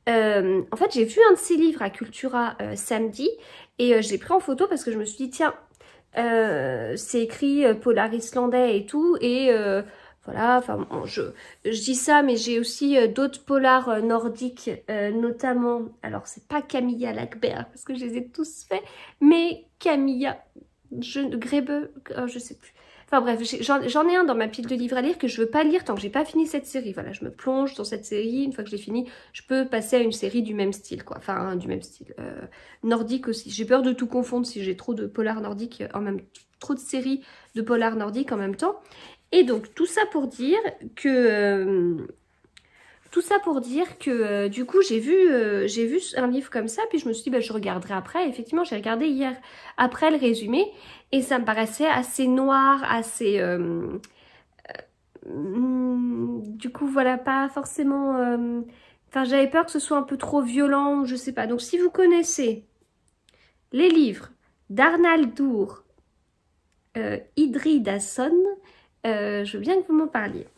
Speaker 1: en fait j'ai vu un de ses livres à Cultura samedi, et j'ai pris en photo parce que je me suis dit, tiens, c'est écrit polar islandais et tout, et voilà, enfin bon, je dis ça, mais j'ai aussi d'autres polars nordiques, notamment, alors c'est pas Camilla Lackberg, parce que je les ai tous faits, mais Camilla Grebe, je sais plus. Enfin bref, j'en ai un dans ma pile de livres à lire que je veux pas lire tant que j'ai pas fini cette série. Voilà, je me plonge dans cette série, une fois que je l'ai fini, je peux passer à une série du même style, quoi. Enfin, du même style. Nordique aussi. J'ai peur de tout confondre si j'ai trop de polars nordiques trop de séries de polars nordiques en même temps. Et donc, tout ça pour dire que... du coup, j'ai vu un livre comme ça, puis je me suis dit, bah, je regarderai après. Et effectivement, j'ai regardé hier après le résumé, et ça me paraissait assez noir, assez... du coup, voilà, pas forcément... Enfin, j'avais peur que ce soit un peu trop violent, je sais pas. Donc, si vous connaissez les livres d'Arnaldur hydridasone. Je veux bien que vous m'en parliez.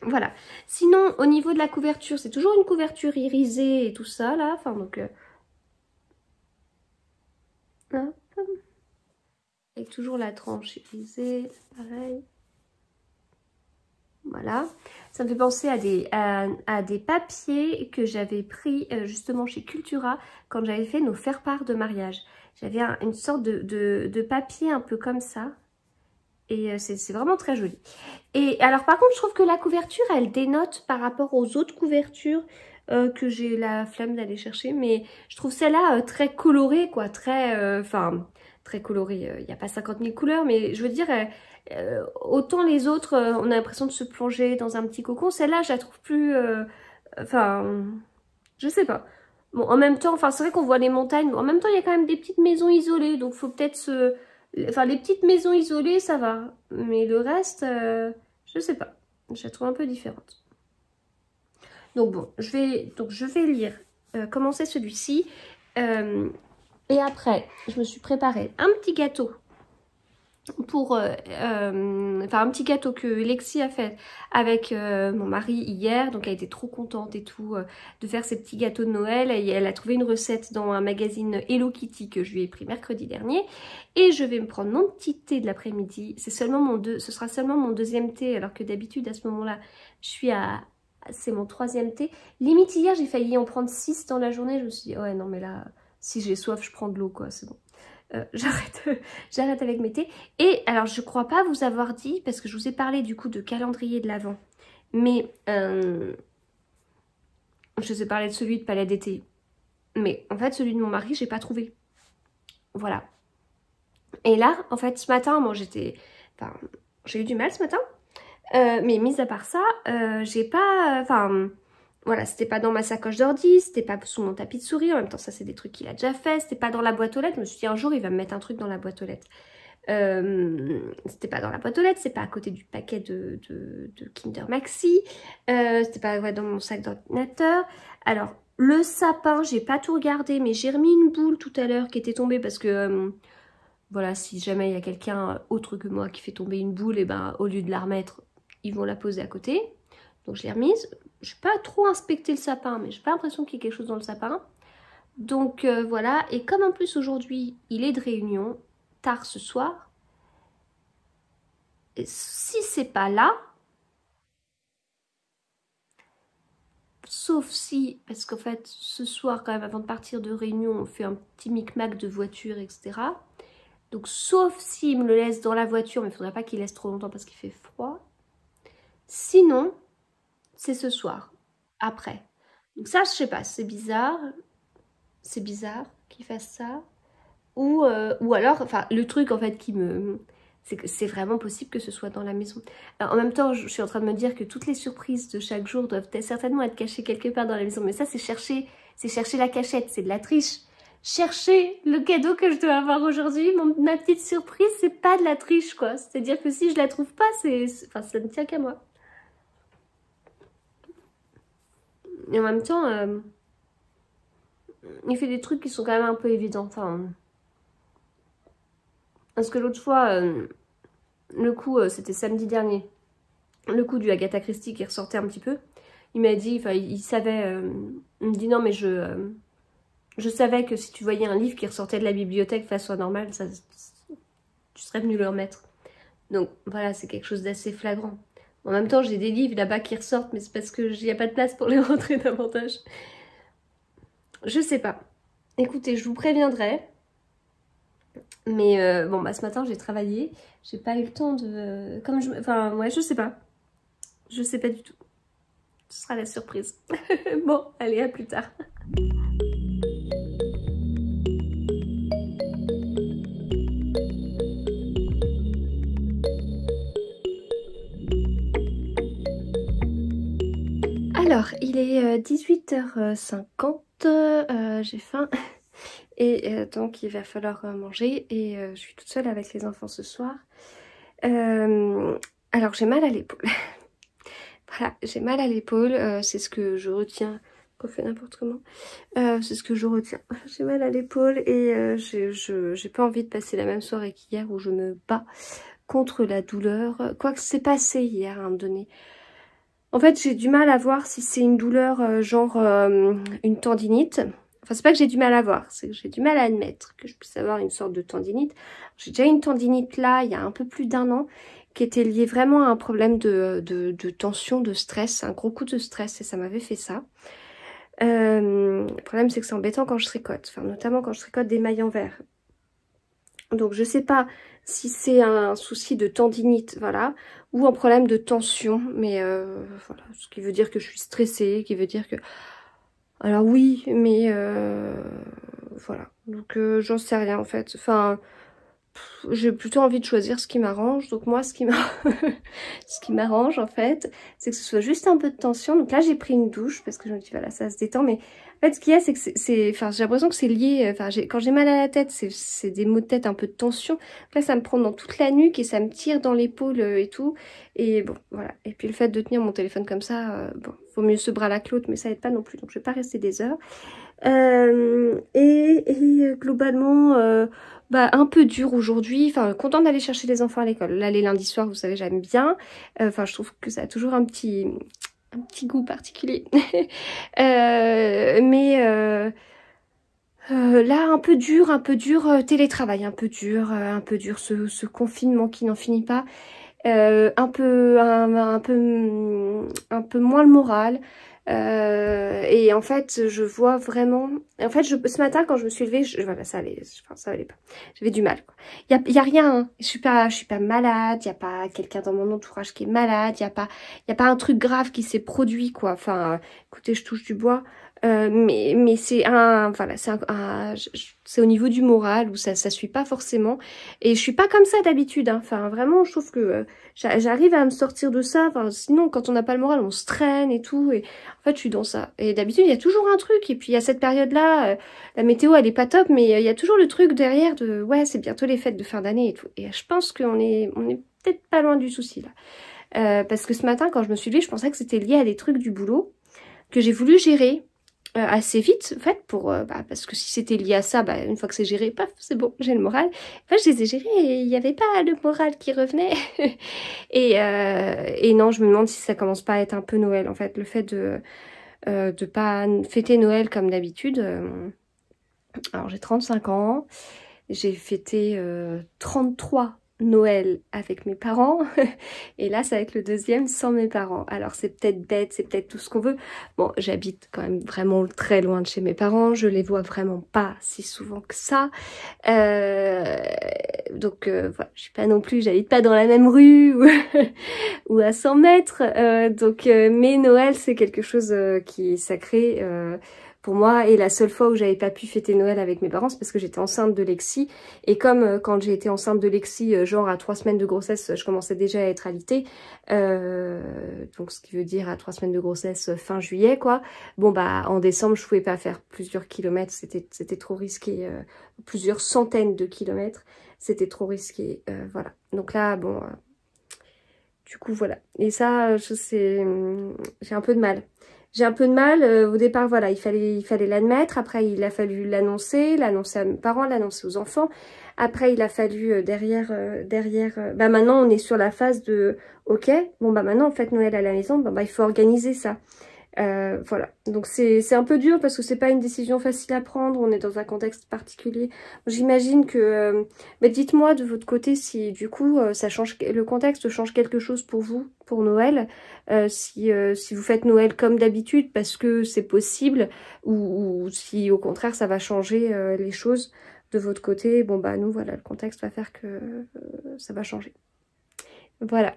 Speaker 1: Voilà. Sinon, au niveau de la couverture, c'est toujours une couverture irisée et tout ça, là. Enfin, donc... avec toujours la tranche irisée, pareil. Voilà. Ça me fait penser à des papiers que j'avais pris justement chez Cultura quand j'avais fait nos faire-part de mariage. J'avais une sorte de papier un peu comme ça. Et c'est vraiment très joli. Et alors par contre, je trouve que la couverture, elle dénote par rapport aux autres couvertures que j'ai la flemme d'aller chercher. Mais je trouve celle-là très colorée, quoi. Très, très colorée. Il n'y a pas 50 000 couleurs, mais je veux dire, autant les autres, on a l'impression de se plonger dans un petit cocon. Celle-là, je la trouve plus... je sais pas. Bon, en même temps, c'est vrai qu'on voit les montagnes. En même temps, il y a quand même des petites maisons isolées. Donc, faut peut-être se... les petites maisons isolées, ça va. Mais le reste, je sais pas. Je la trouve un peu différente. Donc bon, je vais lire, commencer celui-ci. Et après, je me suis préparé un petit gâteau. Un petit gâteau que Lexi a fait avec mon mari hier. Donc elle était trop contente et tout de faire ces petits gâteaux de Noël. Et elle a trouvé une recette dans un magazine Hello Kitty que je lui ai pris mercredi dernier. Et je vais me prendre mon petit thé de l'après-midi. Ce sera seulement mon deuxième thé, alors que d'habitude à ce moment-là, c'est mon troisième thé. Limite hier, j'ai failli en prendre 6 dans la journée. Je me suis dit, ouais non mais là, si j'ai soif, je prends de l'eau quoi, c'est bon. J'arrête avec mes thés. Et alors je crois pas vous avoir dit, parce que je vous ai parlé du coup de calendrier de l'Avent, mais je vous ai parlé de celui de palais d'été, mais en fait celui de mon mari j'ai pas trouvé. Voilà. Et là en fait ce matin, moi j'ai eu du mal ce matin, mais mis à part ça, j'ai pas, voilà, c'était pas dans ma sacoche d'ordi, c'était pas sous mon tapis de souris. En même temps, ça, c'est des trucs qu'il a déjà fait. C'était pas dans la boîte aux lettres. Je me suis dit, un jour, il va me mettre un truc dans la boîte aux lettres. C'était pas dans la boîte aux lettres. C'est pas à côté du paquet de Kinder Maxi. C'était pas dans mon sac d'ordinateur. Alors, le sapin, j'ai pas tout regardé, mais j'ai remis une boule tout à l'heure qui était tombée parce que... voilà, si jamais il y a quelqu'un autre que moi qui fait tomber une boule, et ben, au lieu de la remettre, ils vont la poser à côté. Donc, je l'ai remise. Je n'ai pas trop inspecté le sapin, mais j'ai pas l'impression qu'il y ait quelque chose dans le sapin. Donc voilà, et comme en plus aujourd'hui il est de réunion, tard ce soir, et si c'est pas là, sauf si, parce qu'en fait ce soir quand même avant de partir de réunion, on fait un petit micmac de voiture, etc. Donc sauf s'il me le laisse dans la voiture, mais il ne faudrait pas qu'il laisse trop longtemps parce qu'il fait froid. Sinon, c'est ce soir, après. Donc ça, je sais pas, c'est bizarre qu'il fasse ça. Ou alors, le truc en fait c'est que c'est vraiment possible que ce soit dans la maison. Alors, en même temps, je suis en train de me dire que toutes les surprises de chaque jour doivent certainement être cachées quelque part dans la maison. Mais ça, c'est chercher la cachette, c'est de la triche. Chercher le cadeau que je dois avoir aujourd'hui, ma petite surprise, c'est pas de la triche, quoi. C'est-à-dire que si je la trouve pas, ça ne tient qu'à moi. Et en même temps, il fait des trucs qui sont quand même un peu évidents. Parce que l'autre fois, le coup, c'était samedi dernier, le coup du Agatha Christie qui ressortait un petit peu. Il m'a dit, il savait, il me dit non mais je savais que si tu voyais un livre qui ressortait de la bibliothèque de façon normale, tu serais venu le remettre. Donc voilà, c'est quelque chose d'assez flagrant. En même temps, j'ai des livres là-bas qui ressortent, mais c'est parce que il n'y a pas de place pour les rentrer davantage. Je sais pas. Écoutez, je vous préviendrai. Mais ce matin j'ai travaillé, j'ai pas eu le temps de... je sais pas. Je sais pas du tout. Ce sera la surprise. Bon, allez, à plus tard. Alors, il est 18h50, j'ai faim. Et donc il va falloir manger et je suis toute seule avec les enfants ce soir. Alors j'ai mal à l'épaule. Voilà, j'ai mal à l'épaule, c'est ce que je retiens qu'on fait n'importe comment. C'est ce que je retiens. J'ai mal à l'épaule et j'ai pas envie de passer la même soirée qu'hier où je me bats contre la douleur. Quoique c'est passé hier à un moment donné. En fait, j'ai du mal à voir si c'est une douleur genre une tendinite. Enfin, c'est pas que j'ai du mal à voir, c'est que j'ai du mal à admettre que je puisse avoir une sorte de tendinite. J'ai déjà une tendinite là, il y a un peu plus d'1 an, qui était liée vraiment à un problème de tension, de stress, un gros coup de stress, et ça m'avait fait ça. Le problème, c'est que c'est embêtant quand je tricote, enfin, notamment quand je tricote des mailles en verre. Donc, je sais pas si c'est un souci de tendinite, voilà, ou un problème de tension, mais voilà, ce qui veut dire que je suis stressée, qui veut dire que... Alors oui, mais voilà, donc j'en sais rien en fait, enfin, j'ai plutôt envie de choisir ce qui m'arrange, donc moi ce qui m'arrange en fait, c'est que ce soit juste un peu de tension. Donc là j'ai pris une douche parce que je me dis voilà, ça se détend, mais en fait ce qu'il y a c'est que enfin j'ai l'impression que c'est lié, enfin quand j'ai mal à la tête c'est des maux de tête, un peu de tension. Donc là ça me prend dans toute la nuque et ça me tire dans l'épaule et tout, et bon voilà, et puis le fait de tenir mon téléphone comme ça, bon, vaut mieux ce bras là que l'autre, mais ça aide pas non plus, donc je vais pas rester des heures. Globalement bah, un peu dur aujourd'hui, enfin contente d'aller chercher les enfants à l'école. Là les lundis soirs, vous savez, j'aime bien, enfin je trouve que ça a toujours un petit goût particulier. Mais là un peu dur, télétravail un peu dur, ce confinement qui n'en finit pas, un peu moins le moral. Et en fait je vois vraiment, en fait ce matin quand je me suis levée, voilà, ça allait, enfin, ça allait pas, j'avais du mal quoi. Y a rien, hein. Je suis pas malade, y a pas quelqu'un dans mon entourage qui est malade, y a pas un truc grave qui s'est produit quoi. Enfin écoutez, je touche du bois, mais c'est voilà, c'est au niveau du moral où ça suit pas forcément, et je suis pas comme ça d'habitude, hein. Enfin vraiment je trouve que j'arrive à me sortir de ça. Enfin sinon quand on n'a pas le moral on se traîne et tout, et en fait je suis dans ça, et d'habitude il y a toujours un truc, et puis il y a cette période là, la météo elle est pas top, mais il y a toujours le truc derrière de ouais c'est bientôt les fêtes de fin d'année et tout, et je pense qu'on est peut-être pas loin du souci là, parce que ce matin quand je me suis levée je pensais que c'était lié à des trucs du boulot que j'ai voulu gérer assez vite en fait, pour parce que si c'était lié à ça, bah, une fois que c'est géré, paf, c'est bon, j'ai le moral. Enfin, je les ai gérés et il n'y avait pas le moral qui revenait. et non, je me demande si ça commence pas à être un peu Noël en fait, le fait de pas fêter Noël comme d'habitude. Alors j'ai 35 ans, j'ai fêté 33 Noël avec mes parents, et là ça va être le deuxième sans mes parents. Alors c'est peut-être bête, c'est peut-être tout ce qu'on veut. Bon, j'habite quand même vraiment très loin de chez mes parents, je les vois vraiment pas si souvent que ça. Donc voilà, je suis pas non plus, j'habite pas dans la même rue ou à 100 mètres. Mais Noël c'est quelque chose qui est sacré pour moi, et la seule fois où j'avais pas pu fêter Noël avec mes parents, c'est parce que j'étais enceinte de Lexi, et comme quand j'ai été enceinte de Lexi, genre à 3 semaines de grossesse, je commençais déjà à être alitée, donc ce qui veut dire à 3 semaines de grossesse fin juillet quoi. Bon bah en décembre je pouvais pas faire plusieurs kilomètres, c'était trop risqué, plusieurs centaines de kilomètres, c'était trop risqué, voilà. Donc là bon, du coup voilà, et ça j'ai un peu de mal. J'ai un peu de mal, au départ, voilà, il fallait l'admettre, après il a fallu l'annoncer à mes parents, l'annoncer aux enfants, après il a fallu derrière, bah maintenant on est sur la phase de, ok, bon bah maintenant on fête Noël à la maison, bah il faut organiser ça. Voilà, donc c'est un peu dur parce que c'est pas une décision facile à prendre, on est dans un contexte particulier. J'imagine que, mais dites-moi de votre côté si du coup ça change, le contexte change quelque chose pour vous, pour Noël, si vous faites Noël comme d'habitude parce que c'est possible, ou si au contraire ça va changer les choses de votre côté. Bon bah nous voilà, le contexte va faire que ça va changer. Voilà.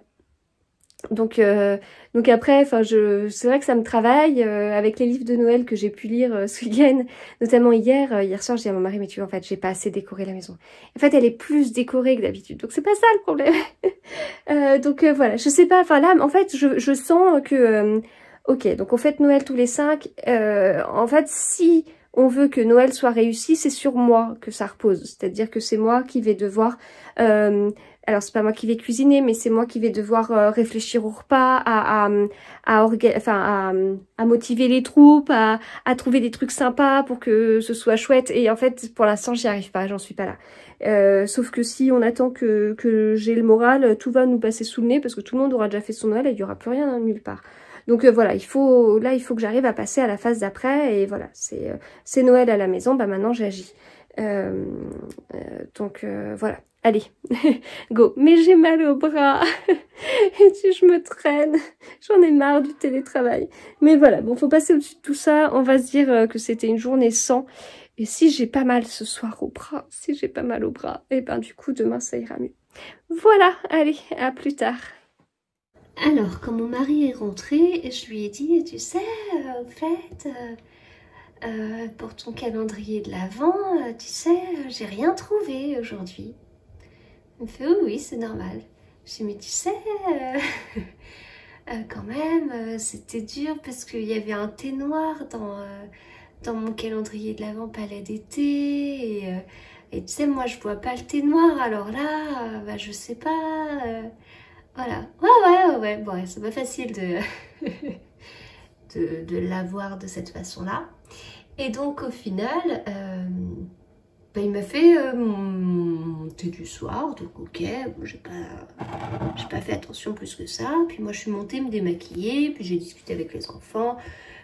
Speaker 1: Donc après, enfin c'est vrai que ça me travaille avec les livres de Noël que j'ai pu lire ce week-end, notamment hier soir, je dis à mon mari mais tu vois en fait j'ai pas assez décoré la maison. En fait elle est plus décorée que d'habitude, donc c'est pas ça le problème. Voilà, je sais pas, enfin là en fait je sens que ok, donc on fête Noël tous les 5, en fait si on veut que Noël soit réussi, c'est sur moi que ça repose. C'est-à-dire que c'est moi qui vais devoir... alors c'est pas moi qui vais cuisiner, mais c'est moi qui vais devoir réfléchir au repas, à motiver les troupes, à trouver des trucs sympas pour que ce soit chouette. Et en fait, pour l'instant, j'y arrive pas, j'en suis pas là. Sauf que si on attend que j'ai le moral, tout va nous passer sous le nez parce que tout le monde aura déjà fait son Noël et il y aura plus rien nulle part. Donc voilà, il faut que j'arrive à passer à la phase d'après et voilà, c'est Noël à la maison, bah maintenant j'agis. Donc voilà, allez, go. Mais j'ai mal au bras et je me traîne, j'en ai marre du télétravail. Mais voilà, bon, faut passer au-dessus de tout ça, on va se dire que c'était une journée sans. Et si j'ai pas mal ce soir au bras, et ben du coup demain ça ira mieux. Voilà, allez, à plus tard. Alors, quand mon mari est rentré, je lui ai dit, tu sais, au fait, pour ton calendrier de l'Avent, tu sais, j'ai rien trouvé aujourd'hui. Il me fait, oh, oui, c'est normal. Je lui ai dit, mais tu sais, quand même, c'était dur parce qu'il y avait un thé noir dans mon calendrier de l'Avent palais d'été. Et tu sais, moi, je bois pas le thé noir, alors là, bah, je sais pas... Voilà, ouais, bon, c'est pas facile de l'avoir de cette façon-là. Et donc au final, bah, il m'a fait mon thé du soir, donc ok, bon, j'ai pas fait attention plus que ça. Puis moi je suis montée me démaquiller, puis j'ai discuté avec les enfants,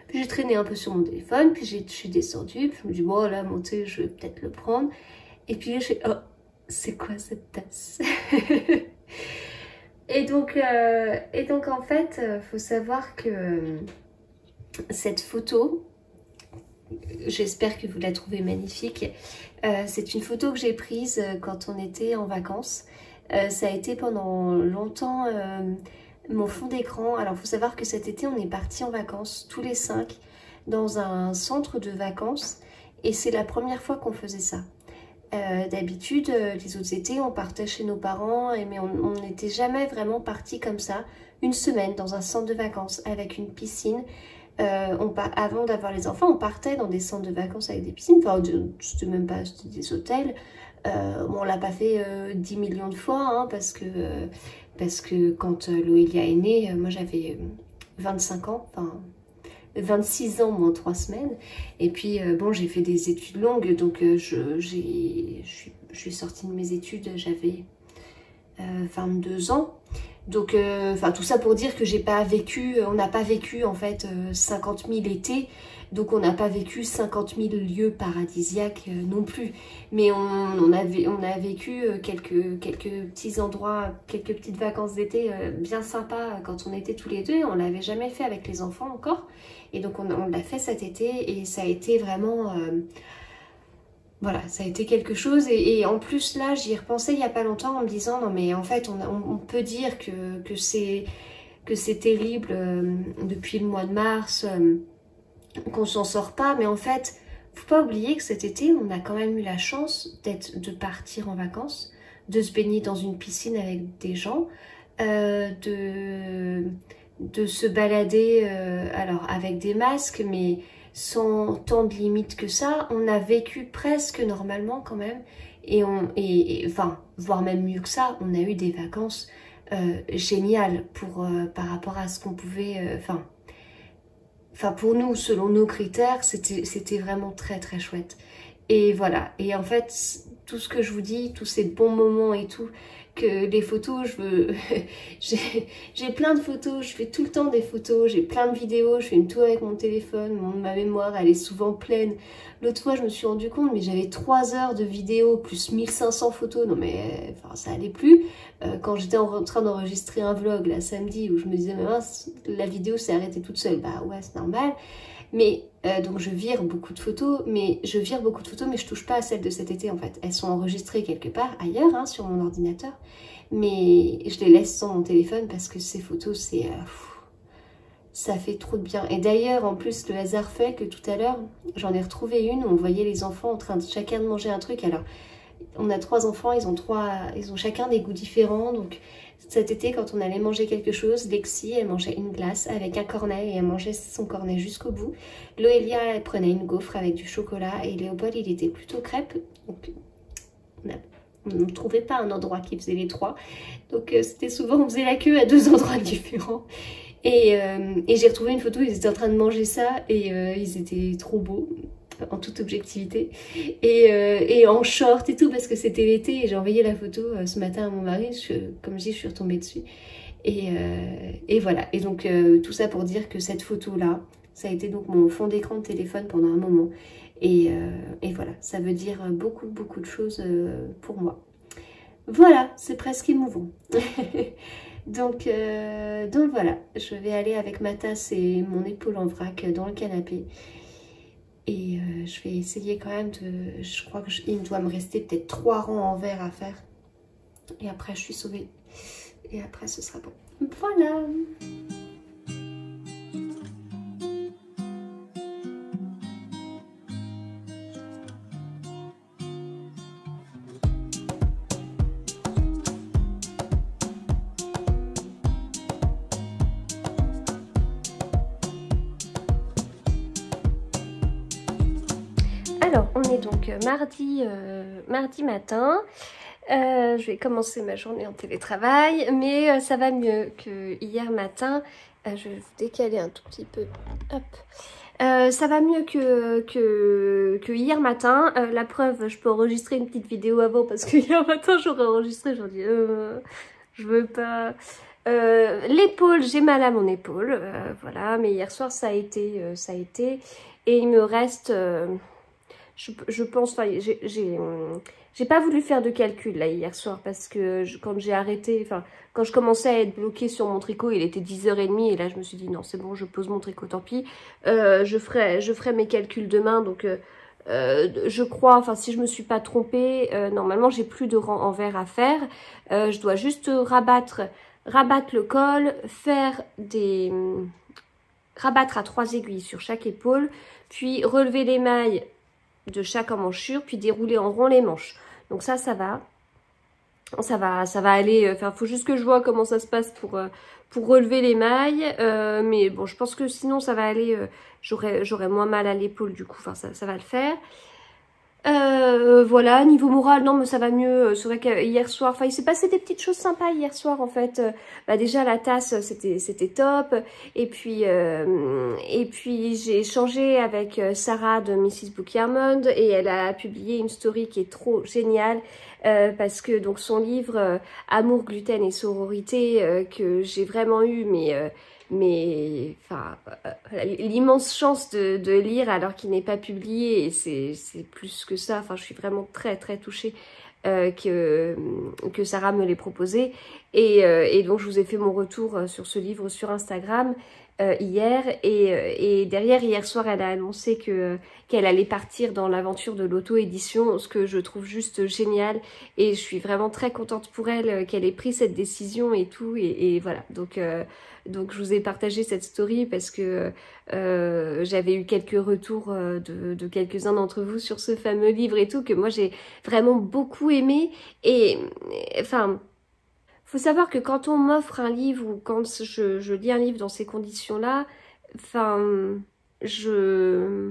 Speaker 1: puis j'ai traîné un peu sur mon téléphone, puis je suis descendue, puis je me dis bon là mon thé je vais peut-être le prendre. Et puis là je fais oh, c'est quoi cette tasse? Et donc en fait, faut savoir que cette photo, j'espère que vous la trouvez magnifique, c'est une photo que j'ai prise quand on était en vacances. Ça a été pendant longtemps mon fond d'écran. Alors, faut savoir que cet été, on est partis en vacances, tous les 5, dans un centre de vacances. Et c'est la première fois qu'on faisait ça. D'habitude, les autres étés, on partait chez nos parents, mais on n'était jamais vraiment partis comme ça, une semaine dans un centre de vacances avec une piscine. Avant d'avoir les enfants, on partait dans des centres de vacances avec des piscines, enfin, c'était même pas des hôtels. Bon, on l'a pas fait 10 millions de fois, hein, parce que quand Loélia est née, moi j'avais 25 ans, enfin... 26 ans moi en 3 semaines et puis bon j'ai fait des études longues donc je suis sortie de mes études, j'avais 22 ans donc enfin tout ça pour dire que on n'a pas vécu en fait 50 000 étés, donc on n'a pas vécu 50 000 lieux paradisiaques non plus, mais on a vécu quelques petits endroits, quelques petites vacances d'été bien sympas quand on était tous les deux. On l'avait jamais fait avec les enfants encore, et donc on l'a fait cet été et ça a été vraiment voilà, ça a été quelque chose. Et en plus là j'y repensais il y a pas longtemps en me disant non mais en fait on peut dire que c'est terrible depuis le mois de mars, qu'on s'en sort pas, mais en fait faut pas oublier que cet été on a quand même eu la chance de partir en vacances, de se baigner dans une piscine avec des gens, de se balader alors avec des masques mais sans tant de limites que ça. On a vécu presque normalement quand même, et enfin voire même mieux que ça, on a eu des vacances géniales par rapport à ce qu'on pouvait enfin pour nous, selon nos critères, c'était vraiment très très chouette. Et voilà, et en fait, tout ce que je vous dis, tous ces bons moments et tout, que les photos, j'ai plein de photos, je fais tout le temps des photos, j'ai plein de vidéos, je fais une tour avec mon téléphone, ma mémoire elle est souvent pleine. L'autre fois je me suis rendu compte, mais j'avais 3 heures de vidéos plus 1500 photos, non mais enfin ça allait plus. Quand j'étais en train d'enregistrer un vlog là samedi, où je me disais mais mince, la vidéo s'est arrêtée toute seule, bah ouais c'est normal. Mais donc je vire beaucoup de photos, mais je touche pas à celles de cet été en fait. Elles sont enregistrées quelque part ailleurs, hein, sur mon ordinateur, mais je les laisse sur mon téléphone parce que ces photos, ça fait trop de bien. Et d'ailleurs, en plus, le hasard fait que tout à l'heure, j'en ai retrouvé une où on voyait les enfants en train de chacun de manger un truc. Alors, On a 3 enfants, ils ont chacun des goûts différents. Donc cet été, quand on allait manger quelque chose, Lexi, elle mangeait une glace avec un cornet et elle mangeait son cornet jusqu'au bout. Loelia, elle prenait une gaufre avec du chocolat et Léopold, il était plutôt crêpe. Donc on ne trouvait pas un endroit qui faisait les 3. Donc c'était souvent, on faisait la queue à 2 endroits différents. Et j'ai retrouvé une photo, ils étaient en train de manger ça et ils étaient trop beaux, en toute objectivité. Et en short et tout, parce que c'était l'été. Et j'ai envoyé la photo ce matin à mon mari, comme je dis, je suis retombée dessus. Et voilà. Et donc tout ça pour dire que cette photo-là, ça a été donc mon fond d'écran de téléphone pendant un moment. Et voilà, ça veut dire beaucoup de choses pour moi. Voilà, c'est presque émouvant. donc voilà, je vais aller avec ma tasse et mon épaule en vrac dans le canapé. Et je vais essayer quand même de... Je crois qu'il doit me rester peut-être 3 rangs en verre à faire. Et après, je suis sauvée. Et après, ce sera bon. Voilà. Alors, on est donc mardi matin. Je vais commencer ma journée en télétravail, mais ça va mieux que hier matin. Je vais vous décaler un tout petit peu. Hop. Ça va mieux que hier matin. La preuve, je peux enregistrer une petite vidéo avant parce que hier matin j'aurais enregistré. J'en dis, je veux pas. L'épaule, j'ai mal à mon épaule. Voilà, mais hier soir ça a été. Et il me reste. Je pense, enfin, j'ai pas voulu faire de calcul là hier soir parce que quand j'ai arrêté, enfin quand je commençais à être bloquée sur mon tricot, il était 10h30 et là je me suis dit non c'est bon, je pose mon tricot, tant pis. Je ferai mes calculs demain, donc je crois, enfin si je me suis pas trompée, normalement j'ai plus de rang en verre à faire. Je dois juste rabattre le col, faire rabattre à 3 aiguilles sur chaque épaule, puis relever les mailles de chaque emmanchure, puis dérouler en rond les manches. Donc ça va aller. Enfin, faut juste que je vois comment ça se passe pour relever les mailles. Mais bon, je pense que sinon ça va aller. J'aurai moins mal à l'épaule du coup. Enfin, ça va le faire. Voilà, niveau moral, non mais ça va mieux. C'est vrai qu'hier soir, enfin il s'est passé des petites choses sympas hier soir en fait. Déjà la tasse c'était top. Et puis j'ai échangé avec Sarah de Mrs. Book Yarmond et elle a publié une story qui est trop géniale. Parce que donc son livre Amour, gluten et sororité que j'ai vraiment eu, mais enfin l'immense chance de lire alors qu'il n'est pas publié, et c'est plus que ça. Enfin je suis vraiment très touchée que Sarah me l'ait proposé, et donc je vous ai fait mon retour sur ce livre sur Instagram hier, et derrière hier soir elle a annoncé qu'elle allait partir dans l'aventure de l'auto-édition, ce que je trouve juste génial, et je suis vraiment très contente pour elle qu'elle ait pris cette décision et tout, et voilà, donc je vous ai partagé cette story parce que j'avais eu quelques retours de quelques-uns d'entre vous sur ce fameux livre et tout, que moi j'ai vraiment beaucoup aimé. Et enfin, faut savoir que quand on m'offre un livre ou quand je lis un livre dans ces conditions-là, enfin, je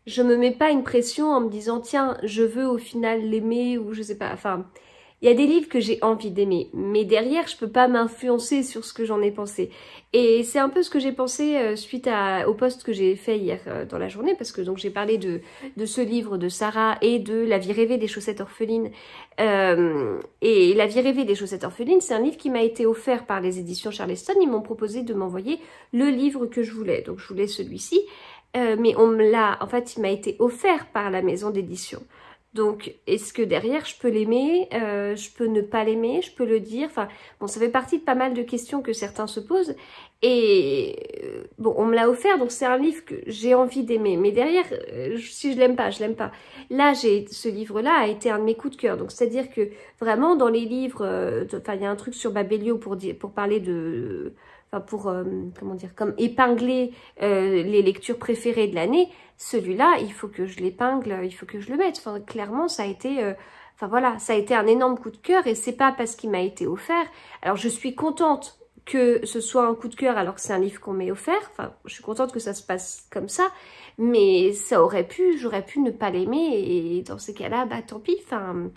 Speaker 1: me mets pas une pression en me disant tiens, je veux au final l'aimer, ou je sais pas, enfin... Il y a des livres que j'ai envie d'aimer, mais derrière, je peux pas m'influencer sur ce que j'en ai pensé. Et c'est un peu ce que j'ai pensé suite au post que j'ai fait hier dans la journée, parce que donc j'ai parlé de ce livre de Sarah et de La vie rêvée des chaussettes orphelines. Et La vie rêvée des chaussettes orphelines, c'est un livre qui m'a été offert par les éditions Charleston. Ils m'ont proposé de m'envoyer le livre que je voulais. Donc je voulais celui-ci, mais en fait, il m'a été offert par la maison d'édition. Donc, est-ce que derrière, je peux l'aimer, je peux ne pas l'aimer, je peux le dire, enfin, bon, ça fait partie de pas mal de questions que certains se posent, et bon, on me l'a offert, donc c'est un livre que j'ai envie d'aimer, mais derrière, si je l'aime pas, je l'aime pas. Là, ce livre-là a été un de mes coups de cœur, donc c'est-à-dire que vraiment, dans les livres, enfin, il y a un truc sur Babelio pour parler de... comment dire, comme épingler les lectures préférées de l'année, celui-là, il faut que je l'épingle, il faut que je le mette. Enfin, clairement, ça a été enfin voilà, ça a été un énorme coup de cœur et c'est pas parce qu'il m'a été offert. Alors je suis contente que ce soit un coup de cœur alors que c'est un livre qu'on m'ait offert. Enfin, je suis contente que ça se passe comme ça, mais ça aurait pu, j'aurais pu ne pas l'aimer et dans ces cas-là, bah tant pis. Enfin,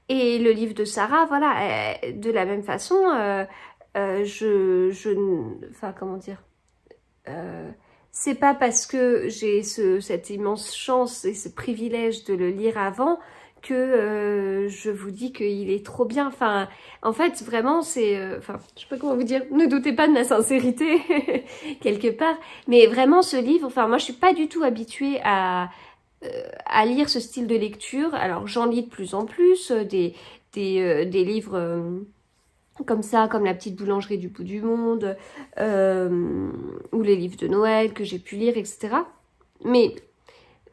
Speaker 1: et le livre de Sarah, voilà, de la même façon, enfin comment dire, c'est pas parce que j'ai cette immense chance et ce privilège de le lire avant que je vous dis qu'il est trop bien. Enfin, en fait, vraiment, c'est... enfin, je sais pas comment vous dire, ne doutez pas de ma sincérité, quelque part. Mais vraiment, ce livre, enfin, moi, je suis pas du tout habituée à lire ce style de lecture. Alors, j'en lis de plus en plus, des livres... comme ça, comme La petite boulangerie du bout du monde, ou les livres de Noël que j'ai pu lire, etc. Mais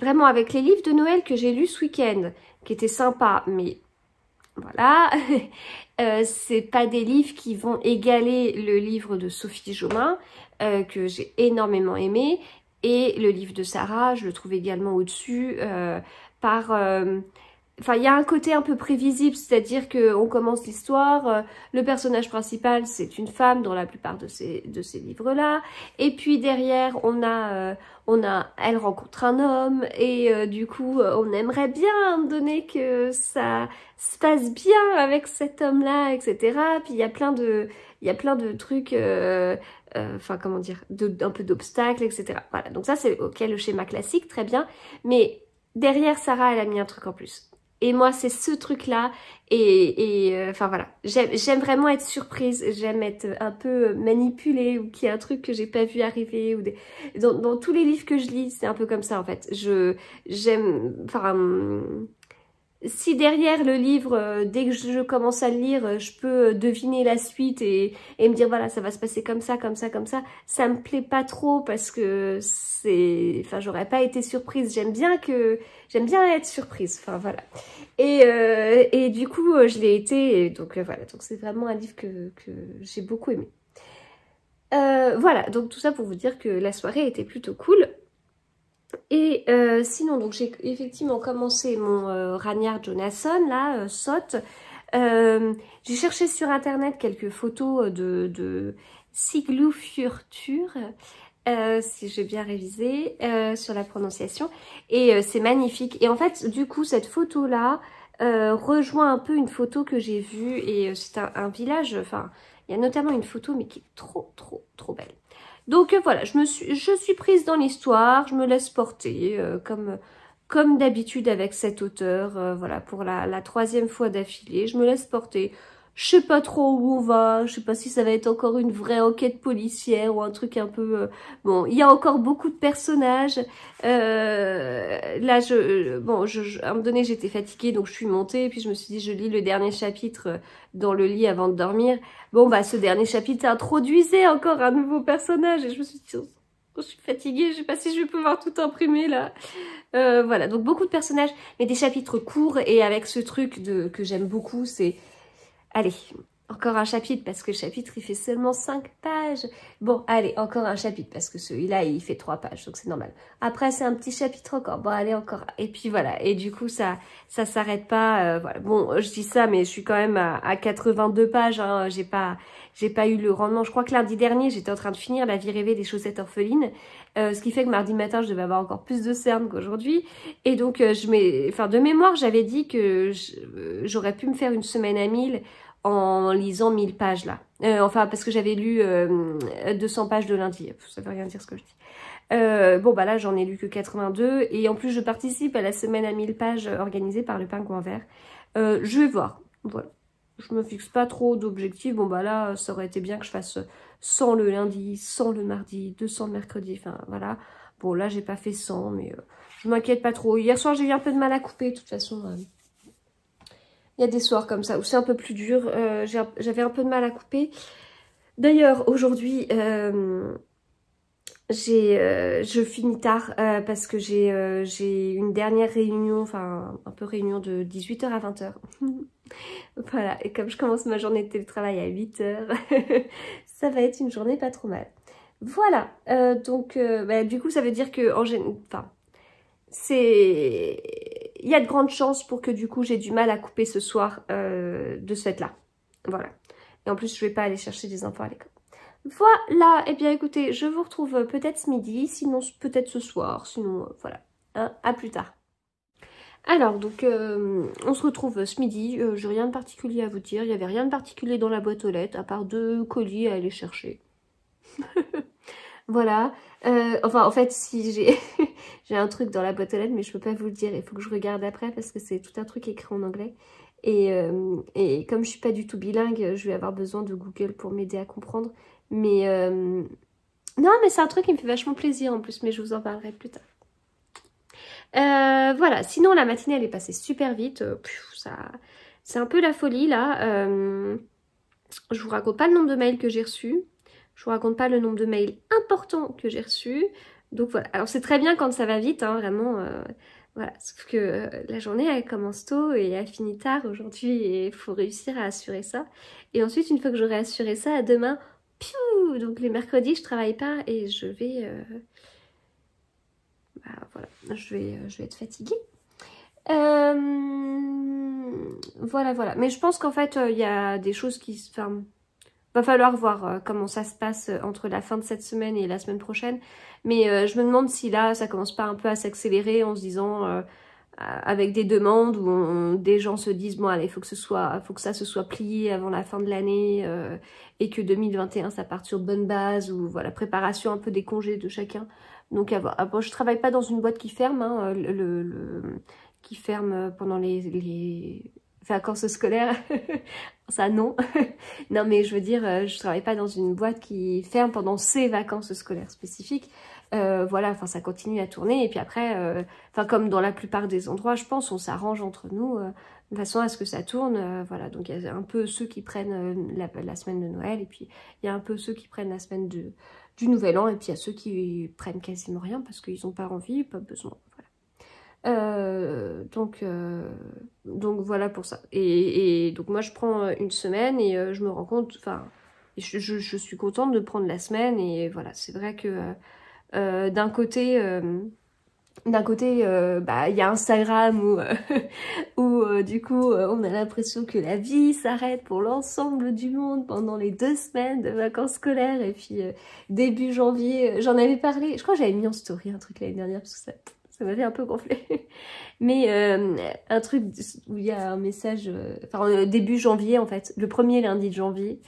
Speaker 1: vraiment, avec les livres de Noël que j'ai lus ce week-end, qui étaient sympas, mais voilà, c'est pas des livres qui vont égaler le livre de Sophie Jomain, que j'ai énormément aimé, et le livre de Sarah, je le trouve également au-dessus, Enfin, il y a un côté un peu prévisible, c'est-à-dire qu'on commence l'histoire, le personnage principal, c'est une femme dans la plupart de ces livres-là, et puis derrière, elle rencontre un homme, et du coup, on aimerait bien donner que ça se passe bien avec cet homme-là, etc. Puis il y a plein de trucs, enfin, comment dire, un peu d'obstacles, etc. Voilà, donc ça, c'est ok, le schéma classique, très bien, mais derrière, Sarah, elle a mis un truc en plus. Et moi, c'est ce truc-là. Enfin voilà, j'aime vraiment être surprise. J'aime être un peu manipulée ou qu'il y a un truc que j'ai pas vu arriver. Ou dans tous les livres que je lis, c'est un peu comme ça en fait. Si derrière le livre, dès que je commence à le lire, je peux deviner la suite et me dire voilà, ça va se passer comme ça, comme ça, comme ça me plaît pas trop parce que enfin, j'aurais pas été surprise. J'aime bien être surprise. Enfin voilà. Et du coup, je l'ai été. Et donc voilà. Donc c'est vraiment un livre que j'ai beaucoup aimé. Voilà. Donc tout ça pour vous dire que la soirée était plutôt cool. Et sinon, donc j'ai effectivement commencé mon Ragnar Jonasson, là, Sot. J'ai cherché sur internet quelques photos de Siglufjordur, si j'ai bien révisé sur la prononciation. Et c'est magnifique. Et en fait, du coup, cette photo-là rejoint un peu une photo que j'ai vue. Et c'est un village, enfin, il y a notamment une photo, mais qui est trop, trop, trop belle. Donc voilà, je suis prise dans l'histoire, je me laisse porter comme d'habitude avec cet auteur, voilà, pour la troisième fois d'affilée, je me laisse porter. Je sais pas trop où on va, je sais pas si ça va être encore une vraie enquête policière ou un truc un peu... Bon, il y a encore beaucoup de personnages. Là, à un moment donné, j'étais fatiguée, donc je suis montée, et puis je me suis dit, je lis le dernier chapitre dans le lit avant de dormir. Bon, bah, ce dernier chapitre introduisait encore un nouveau personnage, et je me suis dit, oh, je suis fatiguée, je sais pas si je vais pouvoir tout imprimer, là. Voilà, donc beaucoup de personnages, mais des chapitres courts, et avec ce truc que j'aime beaucoup, c'est... Allez, encore un chapitre, parce que le chapitre, il fait seulement 5 pages. Bon, allez, encore un chapitre, parce que celui-là, il fait 3 pages, donc c'est normal. Après, c'est un petit chapitre encore. Bon, allez, encore. Et puis voilà, et du coup, ça s'arrête pas. Voilà. Bon, je dis ça, mais je suis quand même à 82 pages. Hein. J'ai pas eu le rendement. Je crois que lundi dernier, j'étais en train de finir La vie rêvée des chaussettes orphelines. Ce qui fait que mardi matin, je devais avoir encore plus de cernes qu'aujourd'hui. Et donc, de mémoire, j'avais dit que j'aurais pu me faire une semaine à 1000 en lisant 1000 pages là. Enfin, parce que j'avais lu 200 pages de lundi. Ça veut rien dire ce que je dis. Bon, bah là, j'en ai lu que 82. Et en plus, je participe à la semaine à 1000 pages organisée par le Pingouin Vert. Je vais voir. Voilà. Je me fixe pas trop d'objectifs. Bon, bah là, ça aurait été bien que je fasse 100 le lundi, 100 le mardi, 200 le mercredi. Enfin, voilà. Bon, là, j'ai pas fait 100, mais je m'inquiète pas trop. Hier soir, j'ai eu un peu de mal à couper, de toute façon. Il y a des soirs comme ça où c'est un peu plus dur. J'avais un peu de mal à couper. D'ailleurs, aujourd'hui, je finis tard parce que j'ai une dernière réunion, enfin un peu réunion de 18h à 20h. Voilà, et comme je commence ma journée de télétravail à 8h, ça va être une journée pas trop mal. Voilà, donc du coup ça veut dire que il y a de grandes chances pour que du coup j'ai du mal à couper ce soir de ce fait-là. Voilà. Et en plus, je vais pas aller chercher des enfants à l'école. Voilà, eh bien écoutez, je vous retrouve peut-être ce midi, sinon peut-être ce soir, sinon voilà, hein, à plus tard. Alors donc on se retrouve ce midi, j'ai rien de particulier à vous dire, il n'y avait rien de particulier dans la boîte aux lettres, à part 2 colis à aller chercher. Voilà, enfin en fait si j'ai j'ai un truc dans la boîte aux lettres mais je peux pas vous le dire, il faut que je regarde après parce que c'est tout un truc écrit en anglais. Et comme je suis pas du tout bilingue, je vais avoir besoin de Google pour m'aider à comprendre. Mais non, mais c'est un truc qui me fait vachement plaisir en plus, mais je vous en parlerai plus tard. Voilà, sinon la matinée elle est passée super vite, c'est un peu la folie là. Je vous raconte pas le nombre de mails que j'ai reçus, je vous raconte pas le nombre de mails importants que j'ai reçus. Donc voilà, alors c'est très bien quand ça va vite, hein, vraiment. Voilà, sauf que la journée elle commence tôt et elle finit tard aujourd'hui et il faut réussir à assurer ça. Et ensuite une fois que j'aurai assuré ça, demain, piou, donc les mercredis je travaille pas et je vais... voilà, je vais être fatiguée. Voilà. Mais je pense qu'en fait, il y a des choses qui se... Enfin, va falloir voir comment ça se passe entre la fin de cette semaine et la semaine prochaine. Mais je me demande si là, ça commence pas un peu à s'accélérer en se disant... avec des demandes où des gens se disent bon allez faut que ça se soit plié avant la fin de l'année et que 2021 ça parte sur de bonnes bases ou voilà préparation un peu des congés de chacun. Donc à voir. Ah, bon, je travaille pas dans une boîte qui ferme, hein, qui ferme pendant les vacances scolaires. Ça non. Non mais je veux dire je travaille pas dans une boîte qui ferme pendant ses vacances scolaires spécifiques. Voilà, enfin ça continue à tourner et puis après, enfin comme dans la plupart des endroits, je pense, on s'arrange entre nous de façon à ce que ça tourne. Voilà, donc il y a un peu ceux qui prennent la semaine de Noël et puis il y a un peu ceux qui prennent la semaine du Nouvel An et puis il y a ceux qui prennent quasiment rien parce qu'ils n'ont pas envie, pas besoin. Voilà. Donc voilà pour ça. Et donc moi je prends une semaine et je me rends compte, enfin je suis contente de prendre la semaine et voilà, c'est vrai que d'un côté, bah, y a Instagram où du coup on a l'impression que la vie s'arrête pour l'ensemble du monde pendant les 2 semaines de vacances scolaires et puis début janvier, j'en avais parlé, je crois que j'avais mis en story un truc l'année dernière parce que ça m'avait un peu gonflé. Mais un truc où il y a un message, enfin début janvier en fait, le premier lundi de janvier,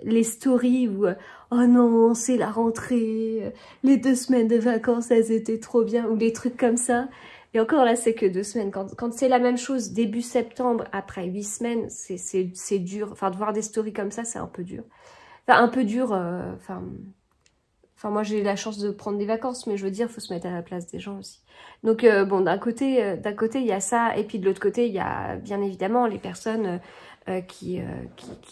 Speaker 1: les stories où oh non c'est la rentrée, les 2 semaines de vacances elles étaient trop bien ou les trucs comme ça. Et encore là c'est que 2 semaines, quand c'est la même chose début septembre après 8 semaines c'est dur, enfin de voir des stories comme ça c'est un peu dur, enfin un peu dur, enfin moi j'ai eu la chance de prendre des vacances mais je veux dire faut se mettre à la place des gens aussi. Donc bon d'un côté il y a ça et puis de l'autre côté il y a bien évidemment les personnes qui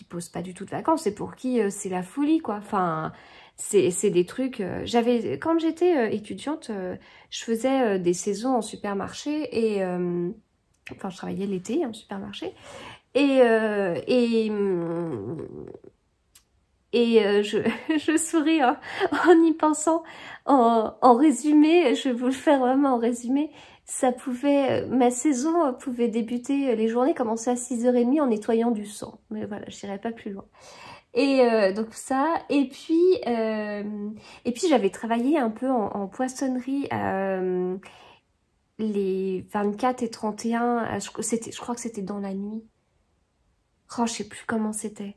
Speaker 1: posent pas du tout de vacances et pour qui c'est la folie quoi. Enfin c'est des trucs, quand j'étais étudiante je faisais des saisons en supermarché et enfin je travaillais l'été en supermarché et je souris hein, en y pensant. En résumé, je vais vous le faire vraiment en résumé, ça pouvait, ma saison pouvait débuter, les journées commençaient à 6h30 en nettoyant du sang. Mais voilà, je n'irai pas plus loin. Et donc ça, et puis j'avais travaillé un peu en poissonnerie les 24 et 31, je crois que c'était dans la nuit. Oh, je sais plus comment c'était.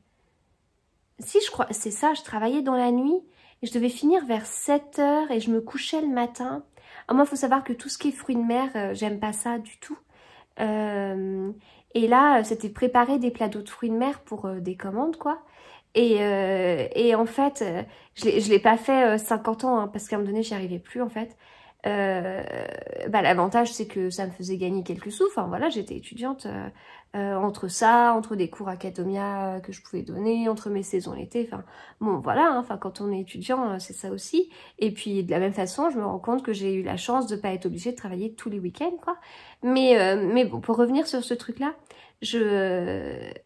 Speaker 1: Si, je crois, c'est ça, je travaillais dans la nuit et je devais finir vers 7h et je me couchais le matin. Alors moi, il faut savoir que tout ce qui est fruits de mer, j'aime pas ça du tout. Et là, c'était préparer des plats d'eau de fruits de mer pour des commandes, quoi. Et en fait, je l'ai pas fait 50 ans, hein, parce qu'à un moment donné, j'y arrivais plus, en fait. Bah, l'avantage, c'est que ça me faisait gagner quelques sous. Enfin, voilà, j'étais étudiante... entre ça, entre des cours Academia que je pouvais donner, entre mes saisons l'été, enfin bon voilà, hein, enfin quand on est étudiant c'est ça aussi. Et puis de la même façon je me rends compte que j'ai eu la chance de pas être obligée de travailler tous les week-ends quoi. Mais bon pour revenir sur ce truc là,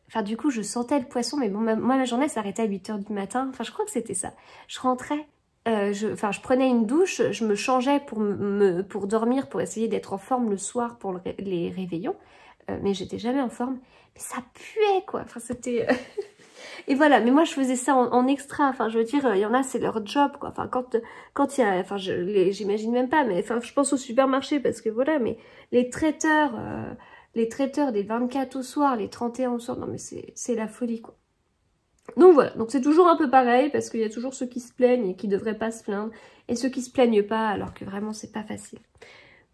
Speaker 1: enfin du coup je sentais le poisson mais bon moi la journée s'arrêtait à 8h du matin, enfin je crois que c'était ça. Je rentrais je prenais une douche, je me changeais pour dormir, pour essayer d'être en forme le soir pour les réveillons. Mais j'étais jamais en forme. Mais ça puait, quoi. Enfin, c'était... Et voilà, mais moi je faisais ça en extra, enfin je veux dire, il y en a c'est leur job quoi, enfin quand il y a, enfin j'imagine même pas, mais enfin je pense au supermarché parce que voilà, mais les traiteurs des 24 au soir, les 31 au soir, non mais c'est la folie quoi. Donc voilà, donc c'est toujours un peu pareil parce qu'il y a toujours ceux qui se plaignent et qui devraient pas se plaindre, et ceux qui se plaignent pas alors que vraiment c'est pas facile.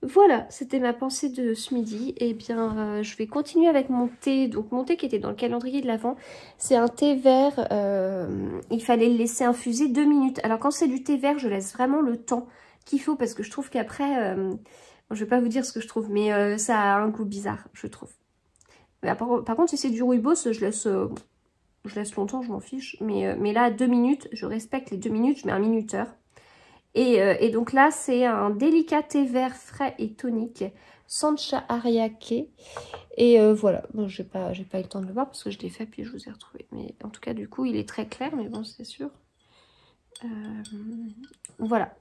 Speaker 1: Voilà, c'était ma pensée de ce midi. Et bien, je vais continuer avec mon thé. Donc, mon thé qui était dans le calendrier de l'Avent, c'est un thé vert. Il fallait le laisser infuser 2 minutes. Alors, quand c'est du thé vert, je laisse vraiment le temps qu'il faut parce que je trouve qu'après... bon, je vais pas vous dire ce que je trouve, mais ça a un goût bizarre, je trouve. Par contre, si c'est du rooibos, je laisse longtemps, je m'en fiche. Mais là, 2 minutes, je respecte les 2 minutes, je mets un minuteur. Et donc là, c'est un délicat thé vert frais et tonique, Sancha Ariake. Et voilà, bon, j'ai pas eu le temps de le voir parce que je l'ai fait puis je vous ai retrouvé. Mais en tout cas, du coup, il est très clair, mais bon, c'est sûr. Voilà.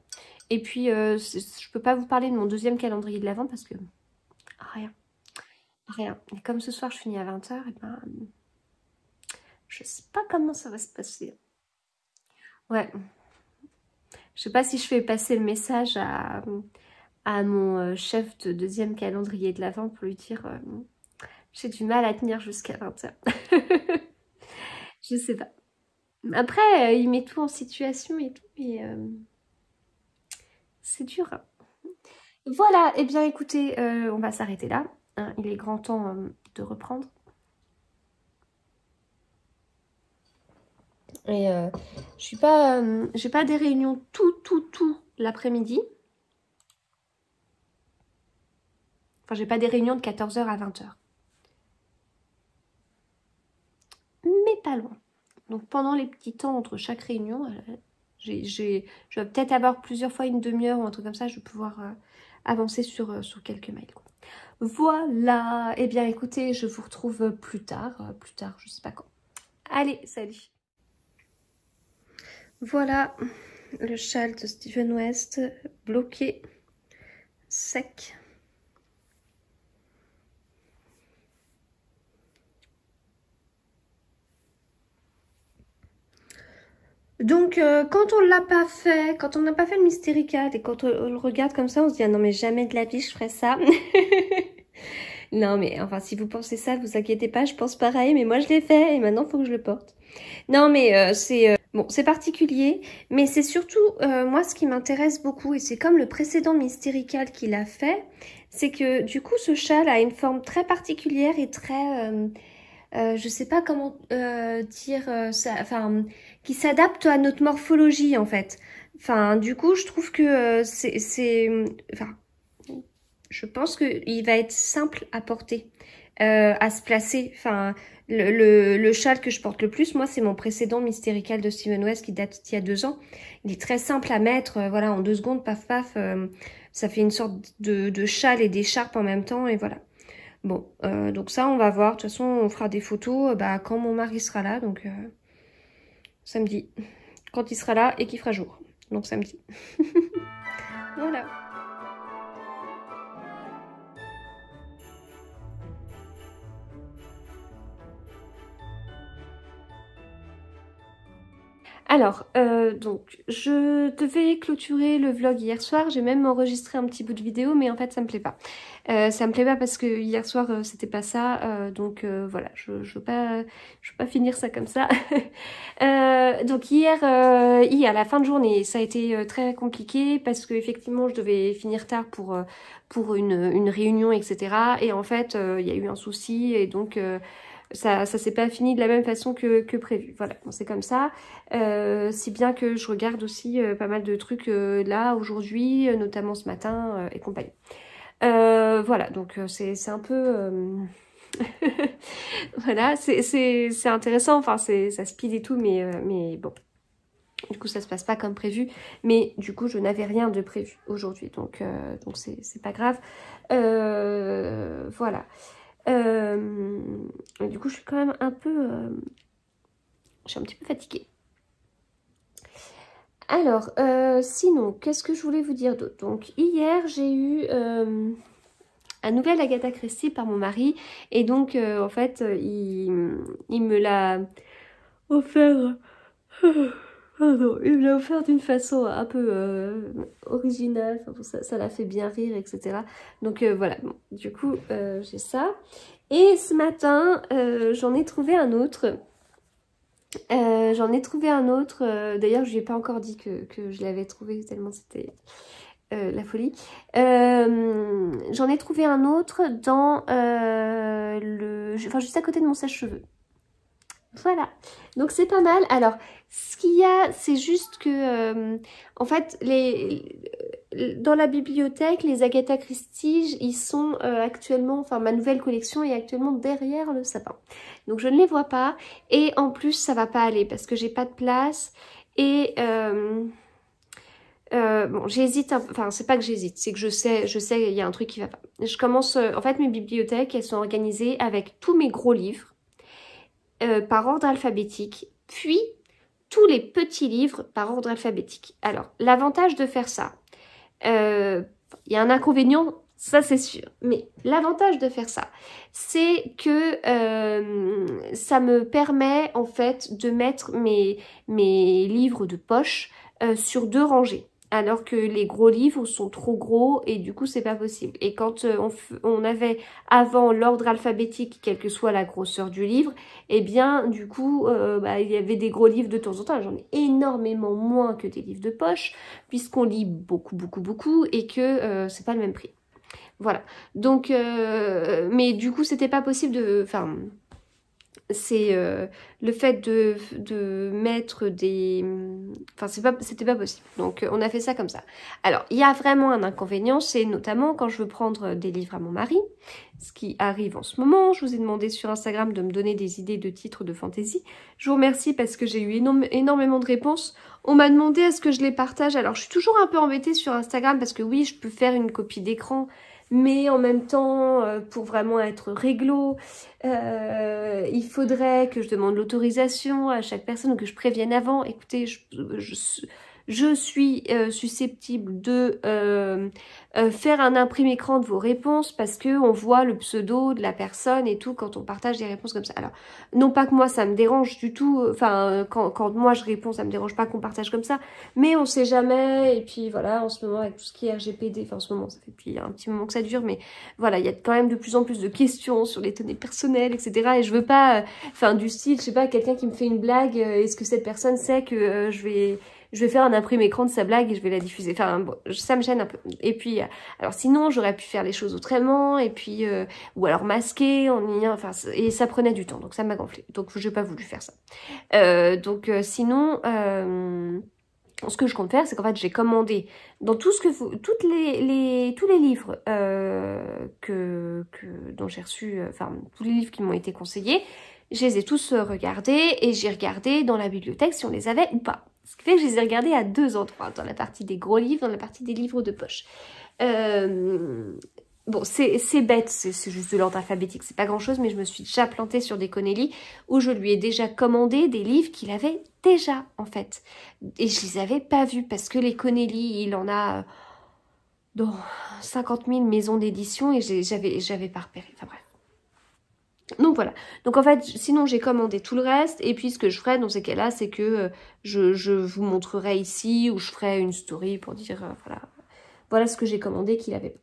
Speaker 1: Et puis, je peux pas vous parler de mon deuxième calendrier de l'Avent parce que... Rien. Rien. Et comme ce soir, je finis à 20 h, et ben... je sais pas comment ça va se passer. Ouais. Je sais pas si je fais passer le message à mon chef de deuxième calendrier de l'Avent pour lui dire j'ai du mal à tenir jusqu'à 20 h. Je sais pas. Après, il met tout en situation et tout, mais c'est dur. Voilà, et bien écoutez, on va s'arrêter là. Hein, il est grand temps de reprendre. Et j'ai pas des réunions tout l'après-midi. Enfin, j'ai pas des réunions de 14 h à 20 h. Mais pas loin. Donc pendant les petits temps entre chaque réunion, je vais peut-être avoir plusieurs fois une demi-heure ou un truc comme ça, je vais pouvoir avancer sur quelques mails, quoi. Voilà, et bien écoutez, je vous retrouve plus tard, je sais pas quand. Allez, salut. Voilà, le châle de Stephen West, bloqué, sec. Donc, quand on l'a pas fait, quand on n'a pas fait le Mystérical et quand on le regarde comme ça, on se dit « Ah non, mais jamais de la vie, je ferais ça !» Non, mais enfin, si vous pensez ça, vous inquiétez pas, je pense pareil, mais moi je l'ai fait et maintenant, il faut que je le porte. Non, mais bon, c'est particulier, mais c'est surtout, moi, ce qui m'intéresse beaucoup, et c'est comme le précédent Mystérical qu'il a fait, c'est que, du coup, ce châle a une forme très particulière et très... je sais pas comment dire ça, enfin, qui s'adapte à notre morphologie en fait. Enfin, du coup, je trouve que enfin, je pense qu'il va être simple à porter, à se placer. Enfin, le châle que je porte le plus, moi, c'est mon précédent Mystérical de Stephen West qui date d'il y a 2 ans. Il est très simple à mettre, voilà, en 2 secondes, paf paf, ça fait une sorte de châle et d'écharpe en même temps et voilà. Bon, donc ça, on va voir. De toute façon, on fera des photos quand mon mari sera là, donc samedi. Quand il sera là et qu'il fera jour. Donc samedi. Voilà. Alors, donc, je devais clôturer le vlog hier soir. J'ai même enregistré un petit bout de vidéo, mais en fait, ça me plaît pas. Ça me plaît pas parce que hier soir, c'était pas ça. Donc, voilà, je veux pas finir ça comme ça. Donc, hier, à la fin de journée, ça a été très compliqué parce que effectivement, je devais finir tard pour une réunion, etc. Et en fait, il y a eu un souci et donc... ça s'est pas fini de la même façon que prévu. Voilà, bon, c'est comme ça. Si bien que je regarde aussi pas mal de trucs là, aujourd'hui, notamment ce matin et compagnie. Voilà, donc c'est un peu... voilà, c'est intéressant, enfin, ça speed et tout, mais bon. Du coup, ça se passe pas comme prévu. Mais du coup, je n'avais rien de prévu aujourd'hui, donc c'est pas grave. Voilà. Du coup, je suis quand même un peu... je suis un petit peu fatiguée. Alors, sinon, qu'est-ce que je voulais vous dire d'autre? Donc, hier, j'ai eu un nouvel Agatha Christie par mon mari. Et donc, en fait, il me l'a offert... Pardon, il me l'a offert d'une façon un peu originale. Enfin, bon, ça l'a fait bien rire, etc. Donc, voilà. Bon, du coup, j'ai ça. Et ce matin, j'en ai trouvé un autre. D'ailleurs je lui ai pas encore dit que je l'avais trouvé tellement c'était la folie. J'en ai trouvé un autre dans juste à côté de mon sèche-cheveux. Voilà, donc c'est pas mal. Alors, ce qu'il y a, c'est juste que, en fait, dans la bibliothèque, les Agatha Christie, ils sont actuellement, enfin ma nouvelle collection est actuellement derrière le sapin. Donc je ne les vois pas, et en plus ça va pas aller parce que j'ai pas de place, et bon, j'hésite, enfin c'est pas que j'hésite, c'est que je sais il y a un truc qui va pas. Je commence, en fait mes bibliothèques, elles sont organisées avec tous mes gros livres, par ordre alphabétique, puis tous les petits livres par ordre alphabétique. Alors, l'avantage de faire ça, il y a un inconvénient, ça c'est sûr, mais l'avantage de faire ça, c'est que ça me permet en fait de mettre mes livres de poche sur 2 rangées. Alors que les gros livres sont trop gros et du coup c'est pas possible. Et quand on avait avant l'ordre alphabétique, quelle que soit la grosseur du livre, eh bien du coup il y avait des gros livres de temps en temps. J'en ai énormément moins que des livres de poche puisqu'on lit beaucoup et que c'est pas le même prix. Voilà. Donc mais du coup c'était pas possible de... Enfin, c'est le fait de mettre des... Enfin, c'était pas possible. Donc, on a fait ça comme ça. Alors, il y a vraiment un inconvénient, c'est notamment quand je veux prendre des livres à mon mari, ce qui arrive en ce moment. Je vous ai demandé sur Instagram de me donner des idées de titres de fantasy. Je vous remercie parce que j'ai eu énormément de réponses. On m'a demandé à ce que je les partage. Alors, je suis toujours un peu embêtée sur Instagram parce que oui, je peux faire une copie d'écran, mais en même temps, pour vraiment être réglo, il faudrait que je demande l'autorisation à chaque personne ou que je prévienne avant. Écoutez, je suis susceptible de faire un imprimé écran de vos réponses parce que on voit le pseudo de la personne et tout quand on partage des réponses comme ça. Alors, non pas que moi ça me dérange du tout, enfin quand moi je réponds ça me dérange pas qu'on partage comme ça, mais on sait jamais. Et puis voilà, en ce moment avec tout ce qui est RGPD, enfin en ce moment ça fait depuis un petit moment que ça dure, mais voilà, il y a quand même de plus en plus de questions sur les données personnelles, etc. Et je veux pas, enfin du style, je sais pas, quelqu'un qui me fait une blague, est-ce que cette personne sait que je vais faire un imprimé écran de sa blague et je vais la diffuser. Enfin, bon, ça me gêne un peu. Et puis, alors sinon, j'aurais pu faire les choses autrement, et puis, ou alors masquer, enfin, et ça prenait du temps, donc ça m'a gonflé. Donc, j'ai pas voulu faire ça. Sinon, ce que je compte faire, c'est qu'en fait, j'ai commandé dans tout ce que tous les livres dont j'ai reçu, enfin, tous les livres qui m'ont été conseillés, je les ai tous regardés et j'ai regardé dans la bibliothèque si on les avait ou pas. Ce qui fait que je les ai regardés à 2 endroits, dans la partie des gros livres, dans la partie des livres de poche. Bon, c'est bête, c'est juste de l'ordre alphabétique, c'est pas grand chose, mais je me suis déjà plantée sur des Connelly où je lui ai déjà commandé des livres qu'il avait déjà, en fait. Et je les avais pas vus parce que les Connelly, il en a dans 50 000 maisons d'édition et j'avais pas repéré, enfin bref. Donc voilà, donc en fait sinon j'ai commandé tout le reste et puis ce que je ferai dans ces cas-là c'est que je vous montrerai ici ou je ferai une story pour dire voilà ce que j'ai commandé qu'il avait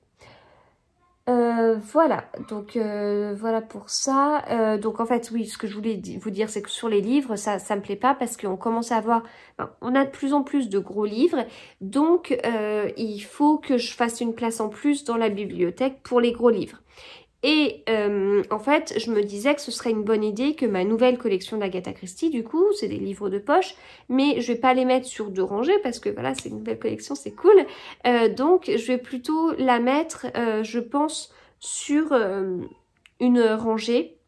Speaker 1: pas. Voilà, donc voilà pour ça. Donc en fait oui, ce que je voulais vous dire c'est que sur les livres ça me plaît pas parce qu'on commence à avoir, on a de plus en plus de gros livres, donc il faut que je fasse une place en plus dans la bibliothèque pour les gros livres. Et en fait, je me disais que ce serait une bonne idée que ma nouvelle collection d'Agatha Christie, du coup, c'est des livres de poche, mais je vais pas les mettre sur 2 rangées parce que voilà, c'est une nouvelle collection, c'est cool. Donc, je vais plutôt la mettre, je pense, sur une rangée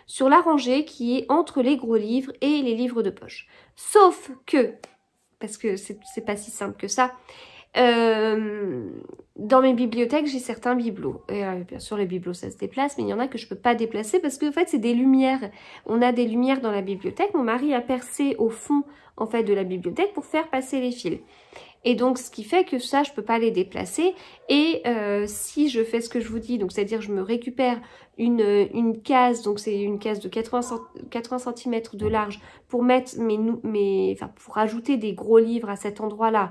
Speaker 1: sur la rangée qui est entre les gros livres et les livres de poche. Sauf que, parce que c'est pas si simple que ça, Dans mes bibliothèques, j'ai certains bibelots. Et bien sûr, les bibelots, ça se déplace, mais il y en a que je peux pas déplacer parce que en fait, c'est des lumières. On a des lumières dans la bibliothèque. Mon mari a percé au fond en fait de la bibliothèque pour faire passer les fils. Et donc, ce qui fait que ça, je peux pas les déplacer. Et si je fais ce que je vous dis, donc c'est-à-dire je me récupère une case, donc c'est une case de 80 cm de large pour mettre pour rajouter des gros livres à cet endroit-là.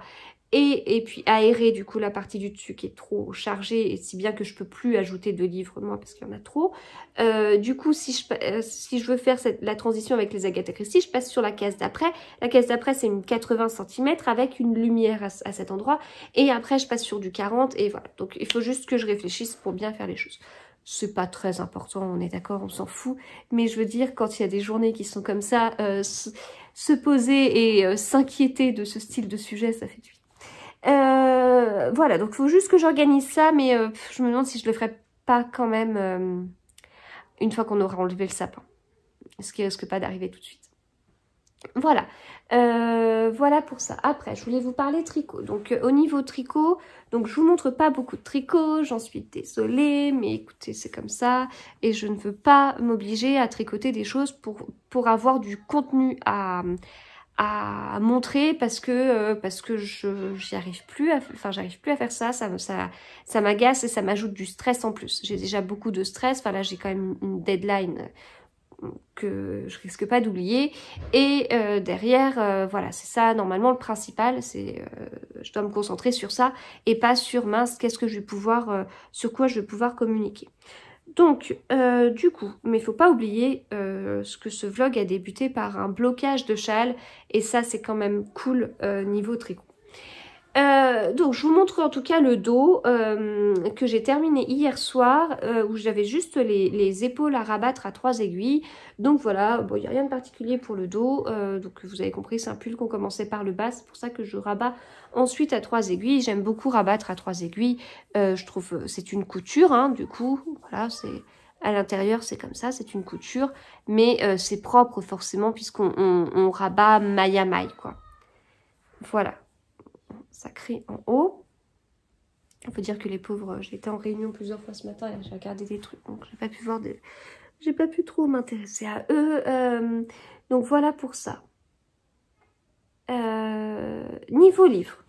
Speaker 1: Et puis aérer du coup la partie du dessus qui est trop chargée, et si bien que je peux plus ajouter de livres moi parce qu'il y en a trop. Du coup si je veux faire la transition avec les Agatha Christie, je passe sur la case d'après. La case d'après c'est une 80 cm avec une lumière à cet endroit, et après je passe sur du 40 et voilà. Donc il faut juste que je réfléchisse pour bien faire les choses. C'est pas très important, on est d'accord, on s'en fout, mais je veux dire quand il y a des journées qui sont comme ça, se poser et s'inquiéter de ce style de sujet, ça fait du bien. Voilà, donc il faut juste que j'organise ça, mais je me demande si je le ferai pas quand même une fois qu'on aura enlevé le sapin. Ce qui risque pas d'arriver tout de suite. Voilà, voilà pour ça. Après, je voulais vous parler tricot. Donc au niveau tricot, donc je vous montre pas beaucoup de tricot, j'en suis désolée, mais écoutez, c'est comme ça. Et je ne veux pas m'obliger à tricoter des choses pour avoir du contenu à montrer parce que j'y arrive plus à faire ça, ça m'agace et ça m'ajoute du stress en plus. J'ai déjà beaucoup de stress, enfin là j'ai quand même une deadline que je risque pas d'oublier, et derrière voilà, c'est ça normalement le principal, c'est je dois me concentrer sur ça et pas sur mince, qu'est-ce que je vais pouvoir sur quoi je vais pouvoir communiquer. Donc, du coup, mais il faut pas oublier que ce vlog a débuté par un blocage de châle, et ça c'est quand même cool niveau tricot. Donc je vous montre en tout cas le dos que j'ai terminé hier soir, où j'avais juste les épaules à rabattre à 3 aiguilles. Donc voilà, bon, il n'y a rien de particulier pour le dos, donc vous avez compris, c'est un pull qu'on commençait par le bas, c'est pour ça que je rabats ensuite à 3 aiguilles. J'aime beaucoup rabattre à 3 aiguilles, je trouve c'est une couture, hein, du coup, voilà, c'est à l'intérieur c'est comme ça, c'est une couture, mais c'est propre forcément puisqu'on rabat maille à maille, quoi. Voilà. Ça crée en haut. Il faut dire que les pauvres, j'ai été en réunion plusieurs fois ce matin et j'ai regardé des trucs, donc j'ai pas pu voir j'ai pas pu trop m'intéresser à eux. Donc voilà pour ça. Niveau livre.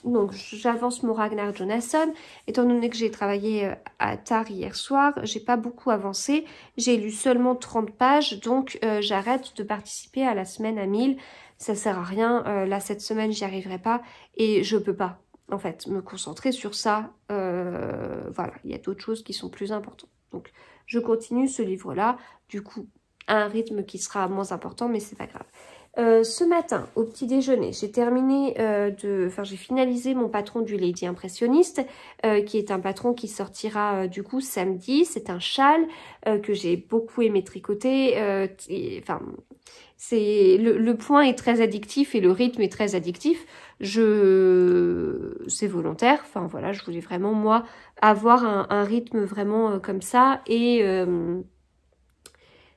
Speaker 1: Donc j'avance mon Ragnar Jonasson. Étant donné que j'ai travaillé à tard hier soir, j'ai pas beaucoup avancé. J'ai lu seulement 30 pages, donc j'arrête de participer à la semaine à 1000. Ça sert à rien, là cette semaine j'y arriverai pas et je peux pas en fait me concentrer sur ça. Voilà, il y a d'autres choses qui sont plus importantes. Donc je continue ce livre là, du coup à un rythme qui sera moins important, mais c'est pas grave. Ce matin, au petit déjeuner, j'ai terminé j'ai finalisé mon patron du Lady Impressionniste, qui est un patron qui sortira du coup samedi. C'est un châle que j'ai beaucoup aimé tricoter. Le point est très addictif et le rythme est très addictif. C'est volontaire. Enfin voilà, je voulais vraiment moi avoir un rythme vraiment comme ça, et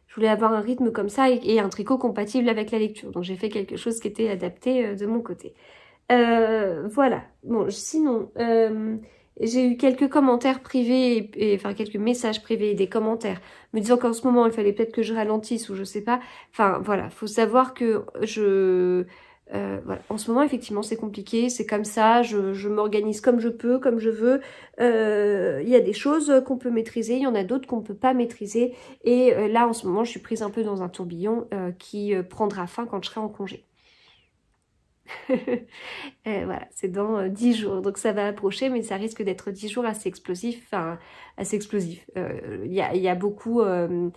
Speaker 1: je voulais avoir un rythme comme ça et un tricot compatible avec la lecture. Donc j'ai fait quelque chose qui était adapté de mon côté. Voilà. Bon, sinon, j'ai eu quelques commentaires privés, enfin quelques messages privés et des commentaires me disant qu'en ce moment il fallait peut-être que je ralentisse ou je sais pas. Enfin voilà, faut savoir que voilà. En ce moment, effectivement, c'est compliqué, c'est comme ça, je m'organise comme je peux, comme je veux. Il y a des choses qu'on peut maîtriser, il y en a d'autres qu'on ne peut pas maîtriser. Et là, en ce moment, je suis prise un peu dans un tourbillon qui prendra fin quand je serai en congé. Voilà, c'est dans 10 jours, donc ça va approcher, mais ça risque d'être 10 jours assez explosifs. Enfin, assez explosifs. Il y a beaucoup... il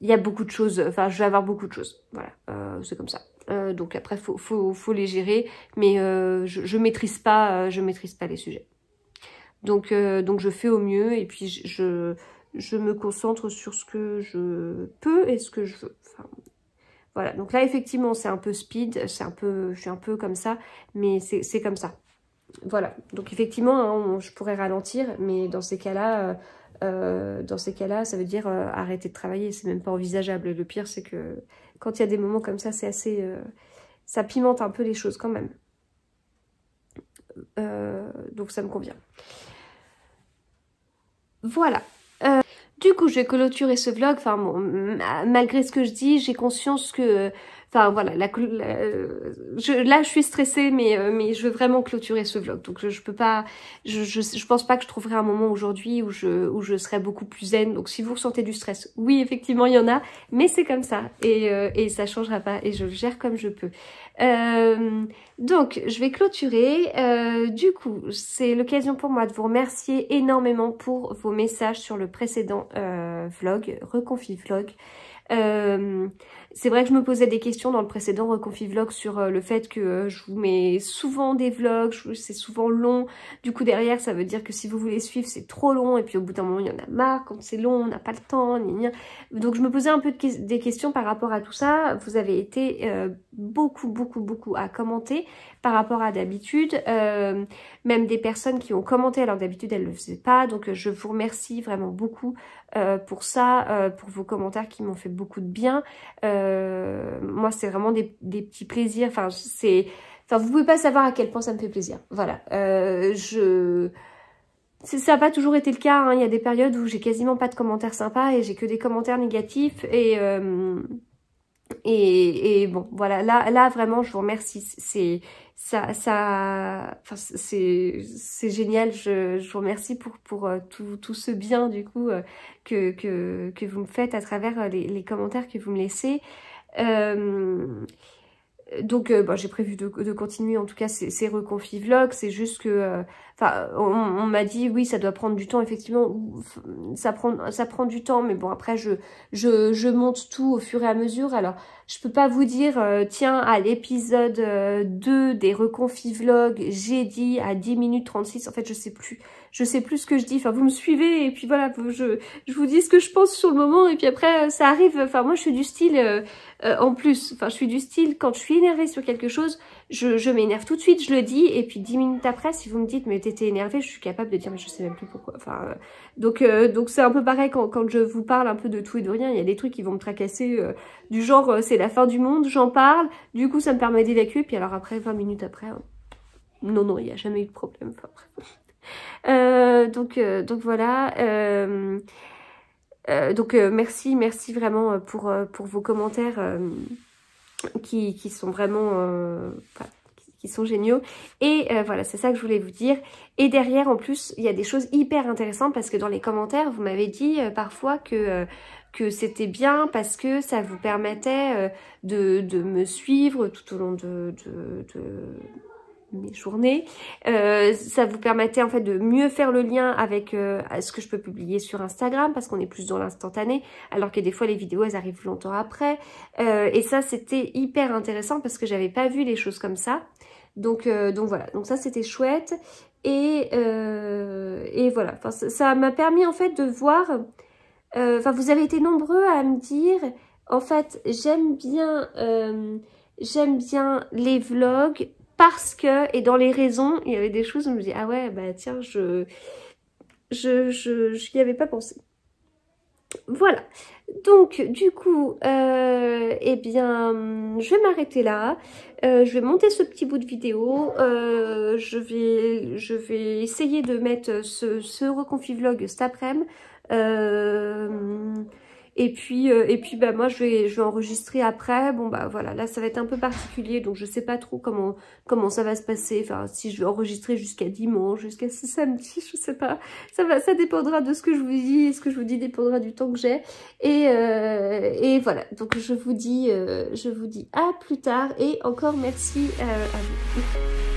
Speaker 1: y a beaucoup de choses, enfin je vais avoir beaucoup de choses, voilà, c'est comme ça. Donc après faut les gérer, mais je maîtrise pas les sujets. Donc je fais au mieux, et puis je me concentre sur ce que je peux et ce que je veux. Enfin, voilà, donc là effectivement c'est un peu speed, je suis un peu comme ça, mais c'est comme ça. Voilà, donc effectivement hein, je pourrais ralentir, mais dans ces cas-là, ça veut dire arrêter de travailler, c'est même pas envisageable. Et le pire, c'est que quand il y a des moments comme ça, c'est assez... ça pimente un peu les choses quand même. donc ça me convient. Voilà. Du coup, je vais clôturer ce vlog. Enfin, bon, malgré ce que je dis, j'ai conscience que... Enfin, voilà, là, je suis stressée, mais je veux vraiment clôturer ce vlog. Donc, je peux pas... Je pense pas que je trouverai un moment aujourd'hui où je serai beaucoup plus zen. Donc, si vous ressentez du stress, oui, effectivement, il y en a. Mais c'est comme ça. Et ça changera pas. Et je le gère comme je peux. Donc, je vais clôturer. Du coup, c'est l'occasion pour moi de vous remercier énormément pour vos messages sur le précédent vlog, Reconfi Vlog. C'est vrai que je me posais des questions dans le précédent Reconfi Vlog sur le fait que je vous mets souvent des vlogs, c'est souvent long. Du coup, derrière, ça veut dire que si vous voulez suivre, c'est trop long. Et puis, au bout d'un moment, il y en a marre. Quand c'est long, on n'a pas le temps. Donc, je me posais un peu des questions par rapport à tout ça. Vous avez été beaucoup à commenter par rapport à d'habitude. Même des personnes qui ont commenté alors que d'habitude, elles ne le faisaient pas. Donc, je vous remercie vraiment beaucoup pour ça, pour vos commentaires qui m'ont fait beaucoup de bien. Moi, c'est vraiment des petits plaisirs. Enfin, vous pouvez pas savoir à quel point ça me fait plaisir. Voilà. Ça n'a pas toujours été le cas. Hein. Il y a des périodes où j'ai quasiment pas de commentaires sympas et j'ai que des commentaires négatifs. Et bon, voilà. Là, vraiment, je vous remercie. C'est génial. Je vous remercie pour tout ce bien du coup que vous me faites à travers les commentaires que vous me laissez. Donc j'ai prévu de continuer en tout cas ces Reconfi Vlogs. C'est juste que on m'a dit oui, ça doit prendre du temps, effectivement ça prend du temps, mais bon, après je monte tout au fur et à mesure. Alors je peux pas vous dire tiens, à l'épisode 2 des Reconfi Vlogs, j'ai dit à 10 minutes 36, en fait je sais plus ce que je dis. Enfin, vous me suivez et puis voilà, je vous dis ce que je pense sur le moment et puis après ça arrive. Enfin, moi je suis du style en plus, enfin je suis du style quand je suis énervée sur quelque chose, je m'énerve tout de suite, je le dis et puis 10 minutes après, si vous me dites mais t'étais énervée, je suis capable de dire mais je sais même plus pourquoi. Enfin donc c'est un peu pareil quand je vous parle un peu de tout et de rien. Il y a des trucs qui vont me tracasser du genre c'est la fin du monde, j'en parle, du coup ça me permet d'évacuer, puis alors après 20 minutes après non, il n'y a jamais eu de problème. Enfin bref. Donc voilà. Donc merci vraiment pour vos commentaires qui sont vraiment qui sont géniaux. Et voilà, c'est ça que je voulais vous dire. Et derrière, en plus, il y a des choses hyper intéressantes parce que dans les commentaires, vous m'avez dit parfois que c'était bien parce que ça vous permettait de me suivre tout au long de mes journées. Ça vous permettait en fait de mieux faire le lien avec ce que je peux publier sur Instagram parce qu'on est plus dans l'instantané, alors que des fois les vidéos elles arrivent longtemps après. Et ça c'était hyper intéressant parce que j'avais pas vu les choses comme ça. Donc voilà, donc ça c'était chouette. Et voilà, enfin, ça m'a permis en fait de voir. Enfin, vous avez été nombreux à me dire, en fait, j'aime bien les vlogs parce que, et dans les raisons, il y avait des choses où je me dis, ah ouais, bah tiens, je n'y avais pas pensé. Voilà. Donc, du coup, eh bien, je vais m'arrêter là. Je vais monter ce petit bout de vidéo. Je vais essayer de mettre ce Reconfi Vlog cet après-midi. Et puis bah moi je vais enregistrer après. Bon bah voilà, là ça va être un peu particulier, donc je sais pas trop comment ça va se passer. Enfin, si je vais enregistrer jusqu'à dimanche, jusqu'à ce samedi, je sais pas. Ça dépendra de ce que je vous dis, et ce que je vous dis dépendra du temps que j'ai. Et voilà, donc je vous dis à plus tard et encore merci à vous.